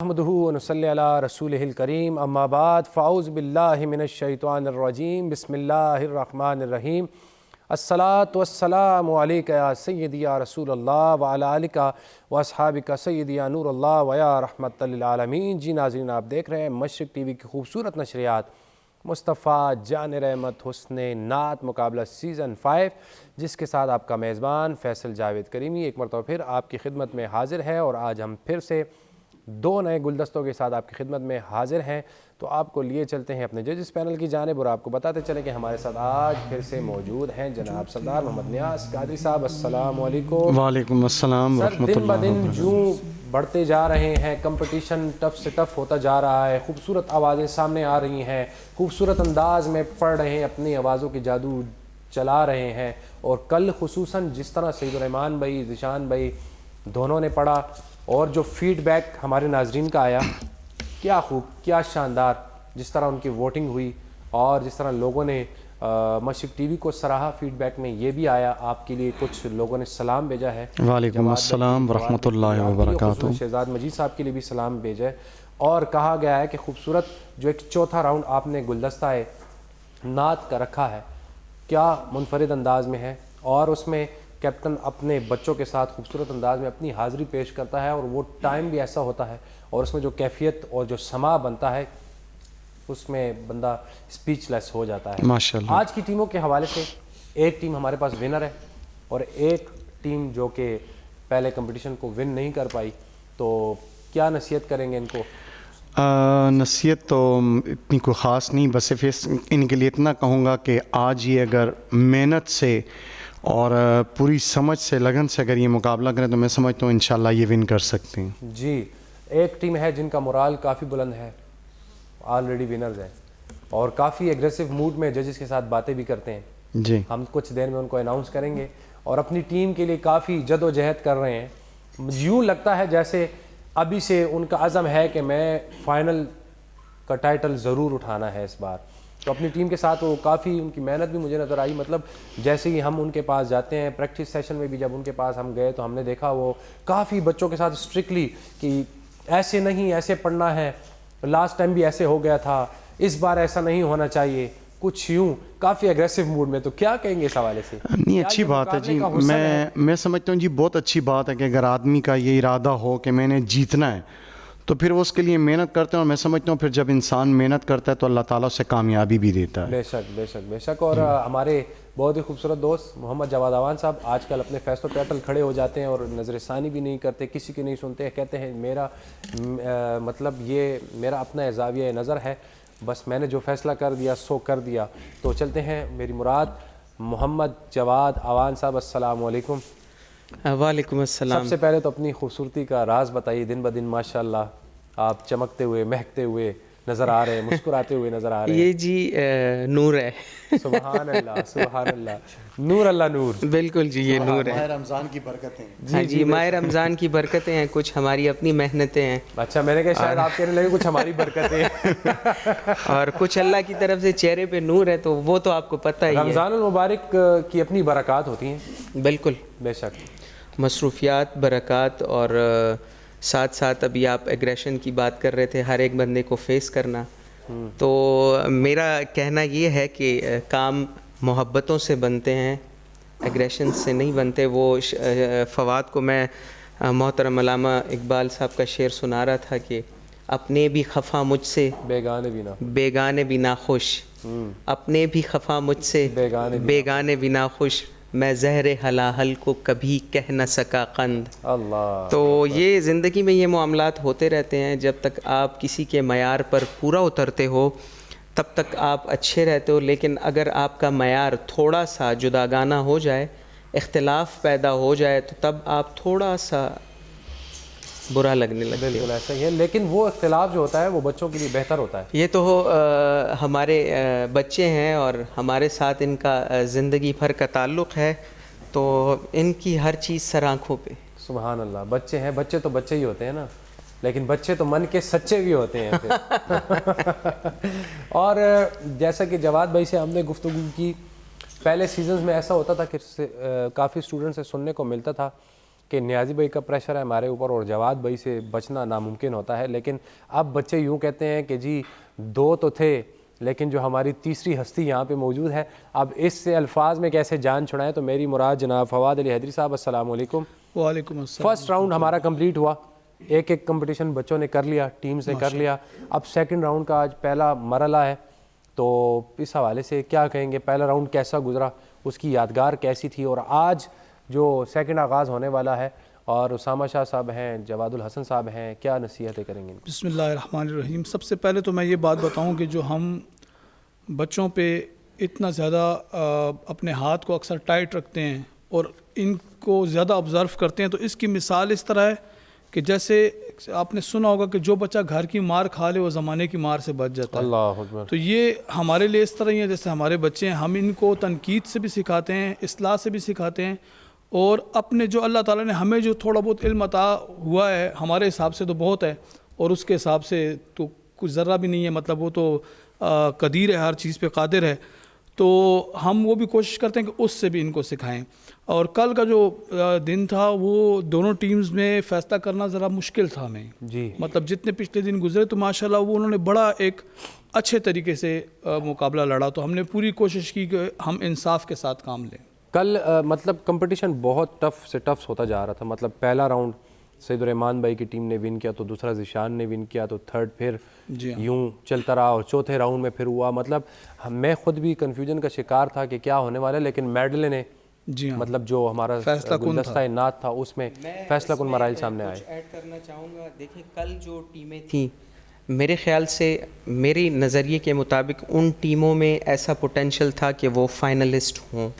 अहमदुहु व नसल्ली अला रसूलिहिल करीम अम्मा बाद फ़ाउज़ बिल्लाहि मिनश शैतानिर रजीम बिस्मिल्लाहिर रहमानिर रहीम अस्सलातु वस्सलामु अलैका या सय्यदी या रसूलल्लाह व अला आलिका व अस्हाबिका सय्यदी या नूरल्लाह व या रहमतल लिल आलमीन। जी नाज़रीन, आप देख रहे हैं मशरिक़ टीवी की खूबसूरत नशरियात मुस्तफ़ा जान रहमत हुस्ने नात मुकाबला सीज़न 5, जिसके साथ आपका मेज़बान फ़ैसल जावेद करीमी एक मरतबा फिर आपकी खिदमत में हाजिर है। और आज हम फिर से दो नए गुलदस्तों के साथ आपकी खिदमत में हाजिर हैं। तो आपको लिए चलते हैं अपने जजेस पैनल की जानिब और आपको बताते चलें कि हमारे साथ आज फिर से मौजूद हैं जनाब सरदार मोहम्मद नियाज़ कादरी साहब। अस्सलाम वालेकुम। वालेकुम अस्सलाम सर, दिन ब दिन रहमतुल्लाह। जूँ बढ़ते जा रहे हैं, कंपटीशन टफ से टफ होता जा रहा है, खूबसूरत आवाज़ें सामने आ रही हैं, खूबसूरत अंदाज में पढ़ रहे हैं, अपनी आवाज़ों की जादू चला रहे हैं। और कल खुसूसन जिस तरह सईदुर्रहमान भाई, ज़ीशान भाई दोनों ने पढ़ा और जो फीडबैक हमारे नाजरीन का आया, क्या खूब, क्या शानदार, जिस तरह उनकी वोटिंग हुई और जिस तरह लोगों ने मशरिक़ टीवी को सराहा। फीडबैक में ये भी आया, आपके लिए कुछ लोगों ने सलाम भेजा है। वालेकुम अस्सलाम व रहमतुल्लाहि व बरकातुहू। शहजाद मजीद साहब के लिए भी सलाम भेजा है और कहा गया है कि खूबसूरत जो एक चौथा राउंड आपने गुलदस्ता है नात का रखा है, क्या मुनफरिद अंदाज में है और उसमें कैप्टन अपने बच्चों के साथ खूबसूरत अंदाज में अपनी हाज़िरी पेश करता है और वो टाइम भी ऐसा होता है और उसमें जो कैफियत और जो समा बनता है उसमें बंदा स्पीचलेस हो जाता है माशाअल्लाह। आज की टीमों के हवाले से एक टीम हमारे पास विनर है और एक टीम जो कि पहले कंपटीशन को विन नहीं कर पाई, तो क्या नसीहत करेंगे इनको? नसीहत तो इतनी कोई ख़ास नहीं, बस सिर्फ इनके लिए इतना कहूँगा कि आज ये अगर मेहनत से और पूरी समझ से, लगन से अगर ये मुकाबला करें तो मैं समझता हूँ इंशाल्लाह ये विन कर सकते हैं। जी, एक टीम है जिनका मोराल काफ़ी बुलंद है, ऑलरेडी विनर्स हैं और काफ़ी एग्रेसिव मूड में जजेस के साथ बातें भी करते हैं। जी, हम कुछ देर में उनको अनाउंस करेंगे और अपनी टीम के लिए काफ़ी जदोजहद कर रहे हैं। यूँ लगता है जैसे अभी से उनका अज़म है कि मैं फ़ाइनल का टाइटल ज़रूर उठाना है इस बार। तो अपनी टीम के साथ वो काफ़ी उनकी मेहनत भी मुझे नज़र आई। मतलब जैसे ही हम उनके पास जाते हैं प्रैक्टिस सेशन में भी, जब उनके पास हम गए तो हमने देखा वो काफ़ी बच्चों के साथ स्ट्रिक्टली कि ऐसे नहीं, ऐसे पढ़ना है, लास्ट टाइम भी ऐसे हो गया था, इस बार ऐसा नहीं होना चाहिए, कुछ यूँ काफ़ी एग्रेसिव मूड में। तो क्या कहेंगे इस हवाले से? नहीं अच्छी बात है जी। मैं समझता हूँ जी बहुत अच्छी बात है कि अगर आदमी का ये इरादा हो कि मैंने जीतना है तो फिर वो उसके लिए मेहनत करते हैं और मैं समझता हूँ फिर जब इंसान मेहनत करता है तो अल्लाह ताला उसे कामयाबी भी देता है। बेशक बेशक बेशक। और हमारे बहुत ही खूबसूरत दोस्त मोहम्मद जवाद अवान साहब आजकल अपने फैसलों पे अटल खड़े हो जाते हैं और नज़रसानी भी नहीं करते, किसी की नहीं सुनते, कहते हैं मेरा मतलब ये मेरा अपना ज़ाविया नज़र है, बस मैंने जो फ़ैसला कर दिया सो कर दिया। तो चलते हैं मेरी मुराद मोहम्मद जवाद अवान साहब। अस्सलाम वालेकुम। वालेकुम अस्सलाम। सबसे पहले तो अपनी खूबसूरती का राज बताइए। दिन ब दिन माशाल्लाह आप चमकते हुए, महकते हुए नज़र आ रहे हैं, मुस्कुराते हुए नज़र आ रहे हैं। ये जी नूर है। सुभान अल्लाह, सुभान अल्लाह, नूर अल्लाह नूर। बिल्कुल जी, ये नूर है। रमज़ान की बरकतें। हाँ जी, माह रमज़ान की बरकतें हैं, कुछ हमारी अपनी मेहनतें हैं। अच्छा, मैंने कहा शायद आप कहने लगे कुछ हमारी बरकतें हैं। और कुछ अल्लाह की तरफ से चेहरे पे नूर है, तो वो तो आपको पता ही है। रमज़ान मुबारक की अपनी बरक़ात होती हैं। बिल्कुल, बेशक। मसरूफियात, बरक़ात और साथ साथ अभी आप एग्रेशन की बात कर रहे थे, हर एक बंदे को फेस करना। तो मेरा कहना ये है कि काम मोहब्बतों से बनते हैं, एग्रेशन से नहीं बनते। वो फ़वाद को मैं मोहतरम अल्लामा इकबाल साहब का शेर सुना रहा था कि अपने भी खफा मुझसे, बेगाने भी नाखुश, अपने भी खफा मुझसे, बेगाने भी नाखुश, मैं ज़हरे हलाहल को कभी कह न सका कंद। अल्लाह। तो ये ज़िंदगी में ये मामलात होते रहते हैं। जब तक आप किसी के मयार पर पूरा उतरते हो तब तक आप अच्छे रहते हो, लेकिन अगर आपका मयार थोड़ा सा जुदागाना हो जाए, इख्तिलाफ पैदा हो जाए, तो तब आप थोड़ा सा बुरा लगने लगते हो। बिल्कुल ऐसा ही है, लेकिन वो इख्तिलाफ जो होता है वो बच्चों के लिए बेहतर होता है। ये तो हमारे बच्चे हैं और हमारे साथ इनका ज़िंदगी भर का ताल्लुक़ है, तो इनकी हर चीज़ सर आँखों पे। सुभान अल्लाह। बच्चे हैं, बच्चे तो बच्चे ही होते हैं ना, लेकिन बच्चे तो मन के सच्चे भी होते हैं फिर। और जैसा कि जवाद भाई से हमने गुफ्तगू की, पहले सीजन्स में ऐसा होता था कि काफ़ी स्टूडेंट से सुनने को मिलता था कि नियाज़ी भाई का प्रेशर है हमारे ऊपर और जवाद भाई से बचना नामुमकिन होता है, लेकिन अब बच्चे यूँ कहते हैं कि जी 2 तो थे लेकिन जो हमारी तीसरी हस्ती यहाँ पे मौजूद है, अब इससे अल्फाज में कैसे जान छुड़ाएं। तो मेरी मुराद जनाब फवाद अली हैदरी साहब, अस्सलाम वालेकुम। वालेकुम अस्सलाम। फर्स्ट राउंड हमारा कंप्लीट हुआ, एक एक कंपटीशन बच्चों ने कर लिया, टीम्स ने कर लिया। अब सेकंड राउंड का आज पहला मरला है, तो इस हवाले से क्या कहेंगे, पहला राउंड कैसा गुजरा, उसकी यादगार कैसी थी, और आज जो सेकंड आगाज़ होने वाला है और उसामा शाह साहब हैं, जवादुल हसन साहब हैं, क्या नसीहतें करेंगे? बिस्मिल्लाहिर्रहमानिर्रहीम। सबसे पहले तो मैं ये बात बताऊं कि जो हम बच्चों पे इतना ज़्यादा अपने हाथ को अक्सर टाइट रखते हैं और इनको ज़्यादा ऑब्ज़र्व करते हैं, तो इसकी मिसाल इस तरह है कि जैसे आपने सुना होगा कि जो बच्चा घर की मार खा ले वो ज़माने की मार से बच जाता है। अल्लाह अकबर। तो ये हमारे लिए इस तरह ही है जैसे हमारे बच्चे हैं, हम इनको तनकीद से भी सिखाते हैं, इस्लाह से भी सिखाते हैं, और अपने जो अल्लाह ताला ने हमें जो थोड़ा बहुत इल्म अता हुआ है, हमारे हिसाब से तो बहुत है और उसके हिसाब से तो कुछ ज़र्रा भी नहीं है, मतलब वो तो कदीर है, हर चीज़ पे कादिर है। तो हम वो भी कोशिश करते हैं कि उससे भी इनको सिखाएं। और कल का जो दिन था वो दोनों टीम्स में फ़ैसला करना ज़रा मुश्किल था हमें जी, मतलब जितने पिछले दिन गुजरे तो माशाल्लाह वो उन्होंने बड़ा एक अच्छे तरीके से मुकाबला लड़ा, तो हमने पूरी कोशिश की कि हम इंसाफ के साथ काम लें। कल मतलब कंपटीशन बहुत टफ से टफ होता जा रहा था। मतलब पहला राउंड सईदुर्रहमान भाई की टीम ने विन किया, तो दूसरा ज़ीशान ने विन किया, तो थर्ड फिर जी हाँ। यूं चलता रहा और चौथे राउंड में फिर हुआ। मतलब मैं खुद भी कन्फ्यूजन का शिकार था कि क्या होने वाला है, लेकिन मेडले ने जी हाँ, मतलब जो हमारा फैसला कुन गुलदस्ता नात था उसमें फैसला कुन मराइल सामने आए। ऐड करना चाहूँगा। देखिए कल जो टीमें थी, मेरे ख्याल से मेरी नज़रिए के मुताबिक उन टीमों में ऐसा पोटेंशियल था कि वो फाइनलिस्ट हों।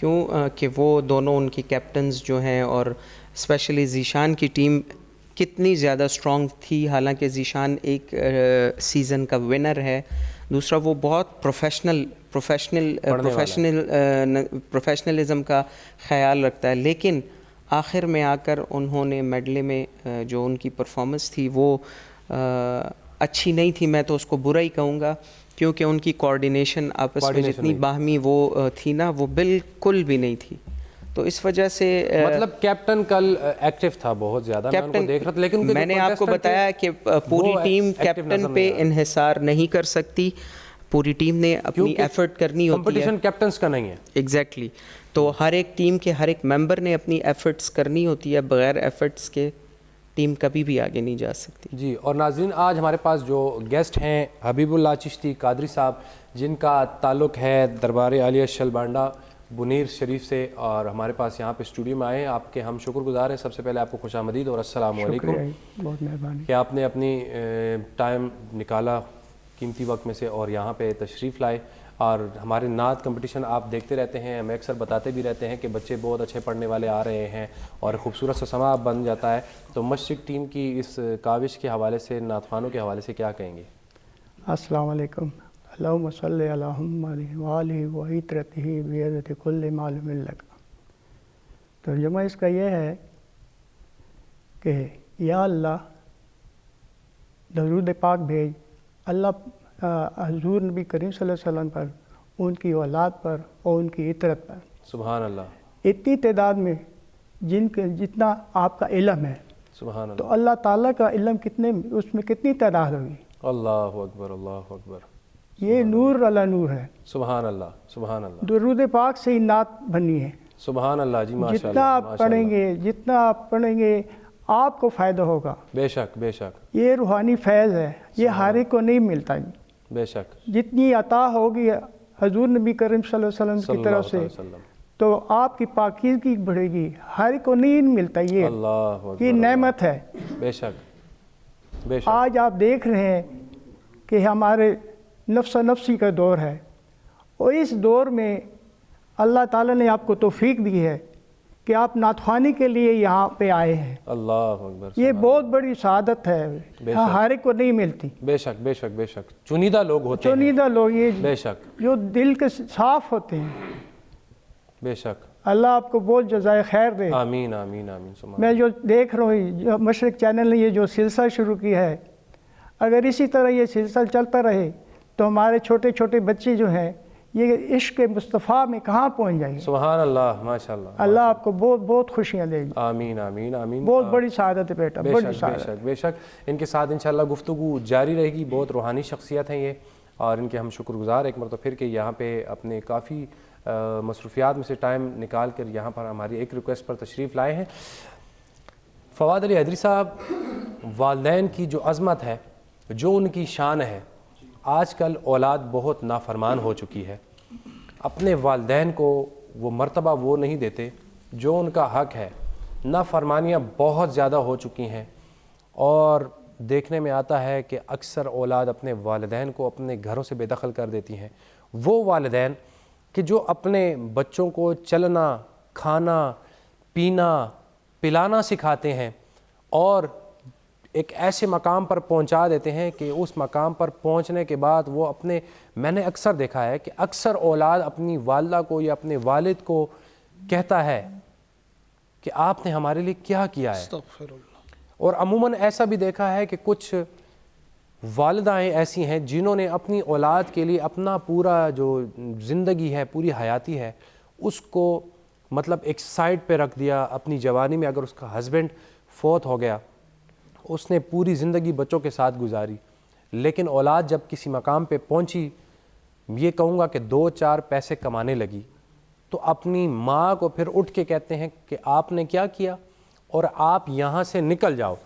क्यों कि वो दोनों उनकी कैप्टन्स जो हैं, और स्पेशली ज़ीशान की टीम कितनी ज़्यादा स्ट्रॉन्ग थी। हालांकि ज़ीशान एक सीज़न का विनर है, दूसरा वो बहुत प्रोफेशनलिज्म का ख्याल रखता है, लेकिन आखिर में आकर उन्होंने मेडले में जो उनकी परफॉर्मेंस थी वो अच्छी नहीं थी। मैं तो उसको बुरा ही कहूँगा, क्योंकि उनकी कोऑर्डिनेशन आपस में जितनी बाहमी वो थी ना, वो बिल्कुल भी नहीं थी। तो इस वजह से मतलब कैप्टन कल एक्टिव था बहुत ज़्यादा, मैं उनको देख रहा था, लेकिन मैंने आपको बताया कि पूरी टीम कैप्टन पे इन्हिसार नहीं कर सकती, पूरी टीम ने अपनी एफर्ट करनी होती है। कंपटीशन कैप्टन्स का नहीं है। एग्जैक्टली तो हर एक टीम के हर एक मेंबर ने अपनी एफर्ट्स करनी होती है, बगैर एफर्ट्स के टीम कभी भी आगे नहीं जा सकती। जी, और नाज़रीन आज हमारे पास जो गेस्ट हैं हबीबुल्लाह चिश्ती कादरी साहब, जिनका ताल्लुक़ है दरबार आलिया शलबांडा बुनीर शरीफ से, और हमारे पास यहाँ पे स्टूडियो में आए हैं। आपके हम शुक्रगुजार हैं। सबसे पहले आपको खुशामदीद और अस्सलाम वालेकुम, बहुत मेहरबानी कि आपने अपनी टाइम निकाला कीमती वक्त में से और यहाँ पे तशरीफ़ लाए। और हमारे नात कंपटीशन आप देखते रहते हैं, हमें अक्सर बताते भी रहते हैं कि बच्चे बहुत अच्छे पढ़ने वाले आ रहे हैं और ख़ूबसूरत सा समा बन जाता है। तो मशरिक़ टीम की इस काविश के हवाले से, नात ख़ानों के हवाले से क्या कहेंगे? अस्सलाम वालेकुम। अल्लाहुम्मा सल्लि अला मुहम्मद व आलिहि व इत्रतिही बियदिति कुल्लि मालूमिन लक। तर्जुमा इसका यह है कि या अल्लाह दरूद पाक भेज अल्लाह हज़ूर नबी करीम सल्लल्लाहु अलैहि वसल्लम पर, उनकी औलाद पर और उनकी इतरत पर। सुभान अल्लाह। इतनी तादाद में जिनके जितना आपका इल्म है, सुभान तो अल्लाह। अल्लाह ताला का इल्म कितने, उसमें कितनी तादाद होगी? अल्लाहु अकबर, अल्लाहु अकबर। ये नूर अला नूर है। सुभान अल्लाह, सुभान अल्लाह। दुरूद पाक से ही नात बनी है। सुभान अल्लाह जी, माशाल्लाह। जितना आप पढ़ेंगे, जितना आप पढ़ेंगे आपको फ़ायदा होगा। बेशक बेशक। ये रूहानी फैज़ है, ये हर एक को नहीं मिलता। बेशक। जितनी अता होगी हजूर नबी करीम सल्लल्लाहु अलैहि वसल्लम की तरफ से, तो आपकी पाकीज़गी बढ़ेगी। हर एक को नहीं मिलता ये, ये नेमत है। बेशक बेशक। आज आप देख रहे हैं कि हमारे नफ्स नफ्सी का दौर है, और इस दौर में अल्लाह ताला ने आपको तौफीक दी है कि आप नातख़्वानी के लिए यहाँ पे आए हैं। अल्लाह अकबर। ये बहुत बड़ी शहादत है, हर एक को नहीं मिलती। बेशक बेशक बेशक। चुनिंदा लोग होते हैं, चुनिंदा लोग ये बेशक, जो दिल के साफ होते हैं। बेशक। अल्लाह आपको बहुत जज़ाए खैर दे। आमीन आमीन आमीन। मैं जो देख रहा हूँ, जो मशरिक़ चैनल ने ये जो सिलसिला शुरू किया है, अगर इसी तरह ये सिलसिला चलता रहे तो हमारे छोटे छोटे बच्चे जो हैं ये इश्क मुस्तफ़ा में कहाँ पहुँच जाएंगे। सुभान अल्लाह, माशाल्लाह। अल्लाह आपको बहुत बहुत खुशियाँ देगी। आमीन आमीन आमीन। बहुत बड़ी सआदत है बेटा, बड़ी बेशक सआदत। बेशक बेशक। इनके साथ इंशाल्लाह गुफ्तगू जारी रहेगी। बहुत रूहानी शख्सियत हैं ये, और इनके हम शुक्रगुजार एक मरतबा फिर के यहाँ पे अपने काफ़ी मसरूफियात में से टाइम निकाल कर यहाँ पर हमारी एक रिक्वेस्ट पर तशरीफ़ लाए हैं। फ़वाद अली हैदरी साहब, वालिदैन की जो अज़मत है, जो उनकी शान है, आजकल औलाद बहुत नाफरमान हो चुकी है। अपने वालिदैन को वो मर्तबा वो नहीं देते जो उनका हक़ है। नाफरमानियाँ बहुत ज़्यादा हो चुकी हैं, और देखने में आता है कि अक्सर औलाद अपने वालिदैन को अपने घरों से बेदखल कर देती हैं। वो वालिदैन कि जो अपने बच्चों को चलना, खाना, पीना, पिलाना सिखाते हैं, और एक ऐसे मकाम पर पहुंचा देते हैं कि उस मकाम पर पहुंचने के बाद वो अपने, मैंने अक्सर देखा है कि अक्सर औलाद अपनी वालिदा को या अपने वालिद को कहता है कि आपने हमारे लिए क्या किया है। और अमूमन ऐसा भी देखा है कि कुछ वालिदाएँ ऐसी हैं जिन्होंने अपनी औलाद के लिए अपना पूरा जो ज़िंदगी है, पूरी हयाती है, उसको मतलब एक साइड पे रख दिया। अपनी जवानी में अगर उसका हस्बैंड फौत हो गया, उसने पूरी ज़िंदगी बच्चों के साथ गुजारी, लेकिन औलाद जब किसी मकाम पे पहुंची, ये कहूँगा कि 2-4 पैसे कमाने लगी, तो अपनी माँ को फिर उठ के कहते हैं कि आपने क्या किया और आप यहाँ से निकल जाओ।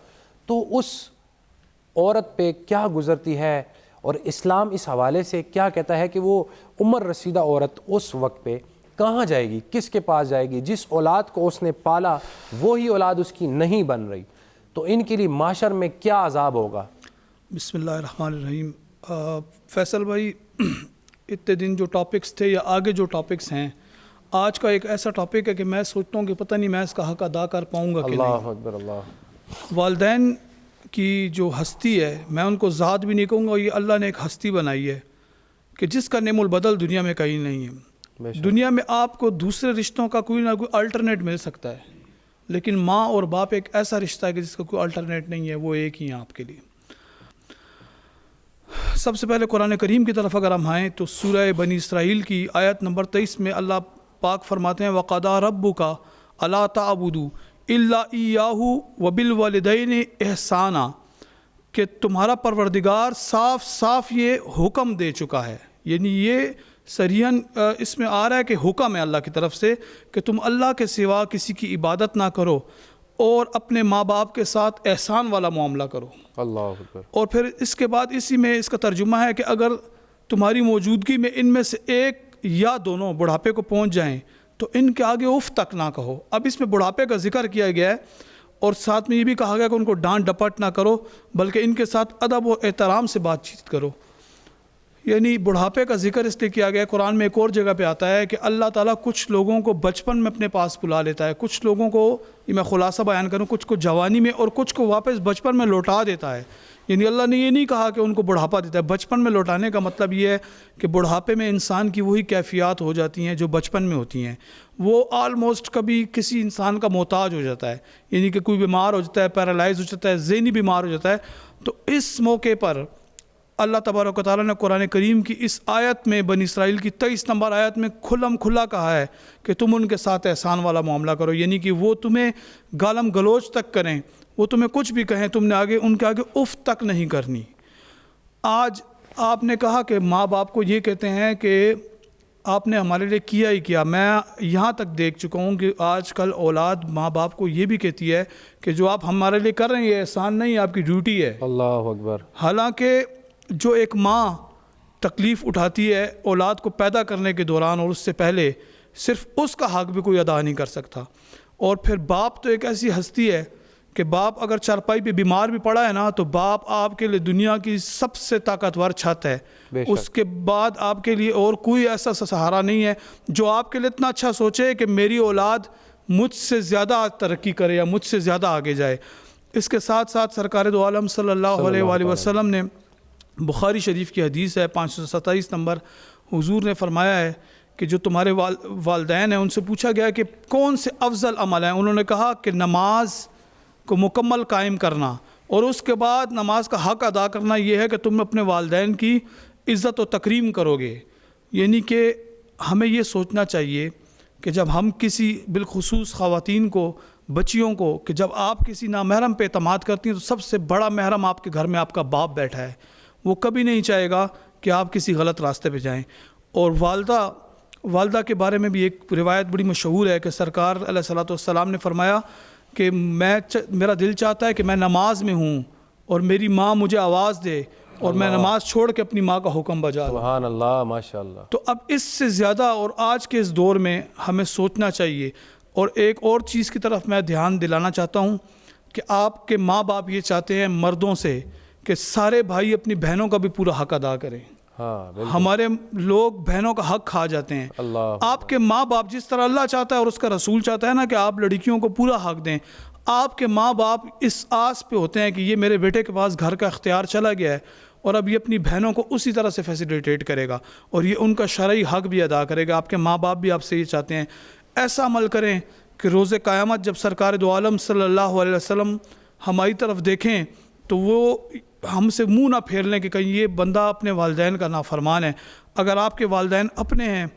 तो उस औरत पे क्या गुज़रती है, और इस्लाम इस हवाले से क्या कहता है कि वो उम्र रसीदा औरत उस वक्त पे कहाँ जाएगी, किसके पास जाएगी। जिस औलाद को उसने पाला वही औलाद उसकी नहीं बन रही, तो इनके लिए माशर में क्या अजाब होगा। बिस्मिल्लाहिर्रहमानिर्रहीम। फैसल भाई, इतने दिन जो टॉपिक्स थे या आगे जो टॉपिक्स हैं, आज का एक ऐसा टॉपिक है कि मैं सोचता हूँ कि पता नहीं मैं इसका हक़ अदा कर पाऊँगा कि नहीं। अल्लाह अकबर। अल्लाह। वालिदैन की जो हस्ती है, मैं उनको ज़ात भी नहीं कहूँगा, ये अल्लाह ने एक हस्ती बनाई है कि जिसका नेमुल बदल दुनिया में कहीं नहीं है। दुनिया में आपको दूसरे रिश्तों का कोई ना कोई अल्टरनेट मिल सकता है, लेकिन माँ और बाप एक ऐसा रिश्ता है कि जिसका कोई अल्टरनेट नहीं है, वो एक ही है आपके लिए। सबसे पहले कुरान करीम की तरफ अगर हम आएँ तो सूरह बनी इसराइल की आयत नंबर 23 में अल्लाह पाक फरमाते हैं, वक़दा रब्बुका अला ताबुदू इल्ला इय्याहु व बिल वालिदैनि एहसाना, कि तुम्हारा परवरदिगार साफ साफ ये हुक्म दे चुका है। यानी ये सरीहन इसमें आ रहा है कि हुक्म है अल्लाह की तरफ से कि तुम अल्लाह के सिवा किसी की इबादत ना करो और अपने माँ बाप के साथ एहसान वाला मामला करो। अल्लाह अकबर। और फिर इसके बाद इसी में इसका तर्जुमा है कि अगर तुम्हारी मौजूदगी में इनमें से एक या दोनों बुढ़ापे को पहुँच जाएँ तो इनके आगे उफ तक ना कहो। अब इसमें बुढ़ापे का जिक्र किया गया है, और साथ में ये भी कहा गया कि उनको डांट डपट ना करो, बल्कि इनके साथ अदब और एहतराम से बातचीत करो। यानी बुढ़ापे का जिक्र इसलिए किया गया है। कुरान में एक और जगह पे आता है कि अल्लाह ताला कुछ लोगों को बचपन में अपने पास बुला लेता है, कुछ लोगों को, ये मैं खुलासा बयान करूँ, कुछ को जवानी में और कुछ को वापस बचपन में लौटा देता है। यानी अल्लाह ने ये नहीं कहा कि उनको बुढ़ापा देता है। बचपन में लौटाने का मतलब ये है कि बुढ़ापे में इंसान की वही कैफियत हो जाती हैं जो बचपन में होती हैं। वो आलमोस्ट कभी किसी इंसान का मोहताज हो जाता है, यानी कि कोई बीमार हो जाता है, पैरालाइज हो जाता है, ज़हनी बीमार हो जाता है। तो इस मौके पर अल्लाह तबारक व तआला ने कुरान करीम की इस आयत में, बनी इसराइल की 23 नंबर आयत में खुल्लम खुल्ला कहा है कि तुम उनके साथ एहसान वाला मामला करो। यानी कि वो तुम्हें गालम गलोच तक करें, वो तुम्हें कुछ भी कहें, तुमने आगे उनके आगे उफ तक नहीं करनी। आज आपने कहा कि माँ बाप को ये कहते हैं कि आपने हमारे लिए किया ही किया। मैं यहाँ तक देख चुका हूँ कि आजकल औलाद माँ बाप को ये भी कहती है कि जो आप हमारे लिए कर रहे हैं ये एहसान नहीं, आपकी ड्यूटी है। अल्लाह अकबर। हालांकि जो एक माँ तकलीफ़ उठाती है औलाद को पैदा करने के दौरान और उससे पहले, सिर्फ उसका हक़ भी कोई अदा नहीं कर सकता। और फिर बाप तो एक ऐसी हस्ती है कि बाप अगर चारपाई पे बीमार भी पड़ा है ना, तो बाप आपके लिए दुनिया की सबसे ताकतवर छत है। उसके बाद आपके लिए और कोई ऐसा सहारा नहीं है जो आपके लिए इतना अच्छा सोचे कि मेरी औलाद मुझसे ज़्यादा तरक्की करे या मुझसे ज़्यादा आगे जाए। इसके साथ साथ सरकार दो आलम सल्लल्लाहु अलैहि वसल्लम ने, बुखारी शरीफ की हदीस है 527 नंबर, हुजूर ने फरमाया है कि जो तुम्हारे वालिदैन हैं उनसे पूछा गया कि कौन से अफजल अमल हैं। उन्होंने कहा कि नमाज को मुकम्मल कायम करना, और उसके बाद नमाज का हक़ अदा करना ये है कि तुम अपने वालिदैन की इज़्ज़त व तकरीम करोगे। यानी कि हमें ये सोचना चाहिए कि जब हम किसी बिलखुसूस ख़वातीन को, बच्चियों को, कि जब आप किसी नामहरम पे एतमाद करती हैं तो सबसे बड़ा महरम आपके घर में आपका बाप बैठा है, वो कभी नहीं चाहेगा कि आप किसी गलत रास्ते पे जाएं। और वालदा के बारे में भी एक रिवायत बड़ी मशहूर है कि सरकार अलैहिस्सलाम ने फरमाया कि मेरा दिल चाहता है कि मैं नमाज में हूँ और मेरी माँ मुझे आवाज़ दे और मैं नमाज छोड़ के अपनी माँ का हुक्म बजा लूँ। सुभान अल्लाह, माशाअल्लाह। तो अब इससे ज़्यादा और आज के इस दौर में हमें सोचना चाहिए। और एक और चीज़ की तरफ मैं ध्यान दिलाना चाहता हूँ कि आपके माँ बाप ये चाहते हैं मर्दों से कि सारे भाई अपनी बहनों का भी पूरा हक अदा करें। हाँ, बिल्कुल। हमारे लोग बहनों का हक खा जाते हैं। अल्लाह, आपके माँ बाप जिस तरह अल्लाह चाहता है और उसका रसूल चाहता है ना कि आप लड़कियों को पूरा हक दें, आपके माँ बाप इस आस पे होते हैं कि ये मेरे बेटे के पास घर का इख्तियार चला गया है और अब ये अपनी बहनों को उसी तरह से फैसिलिटेट करेगा और ये उनका शरई हक भी अदा करेगा। आपके माँ बाप भी आपसे ये चाहते हैं। ऐसा अमल करें कि रोज़े क़यामत जब सरकार दो आलम सल्लल्लाहु अलैहि वसल्लम हमारी तरफ देखें तो वो हमसे मुंह ना फेर लें कि कहीं ये बंदा अपने वालिदैन का नाफरमान है। अगर आपके वालिदैन अपने हैं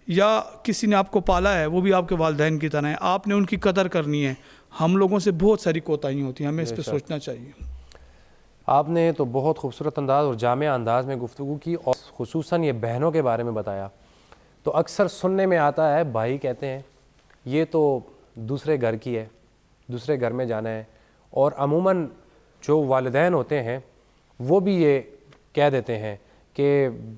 या किसी ने आपको पाला है, वो भी आपके वालिदैन की तरह है, आपने उनकी कदर करनी है। हम लोगों से बहुत सारी कोताहियाँ होती हैं, हमें इस पर सोचना चाहिए। आपने तो बहुत खूबसूरत अंदाज़ और जामिया अंदाज़ में गुफ्तगू की और ख़ुसूसन ये बहनों के बारे में बताया। तो अक्सर सुनने में आता है, भाई कहते हैं ये तो दूसरे घर की है, दूसरे घर में जाना है। और अमूमन जो वालिदैन होते हैं वो भी ये कह देते हैं कि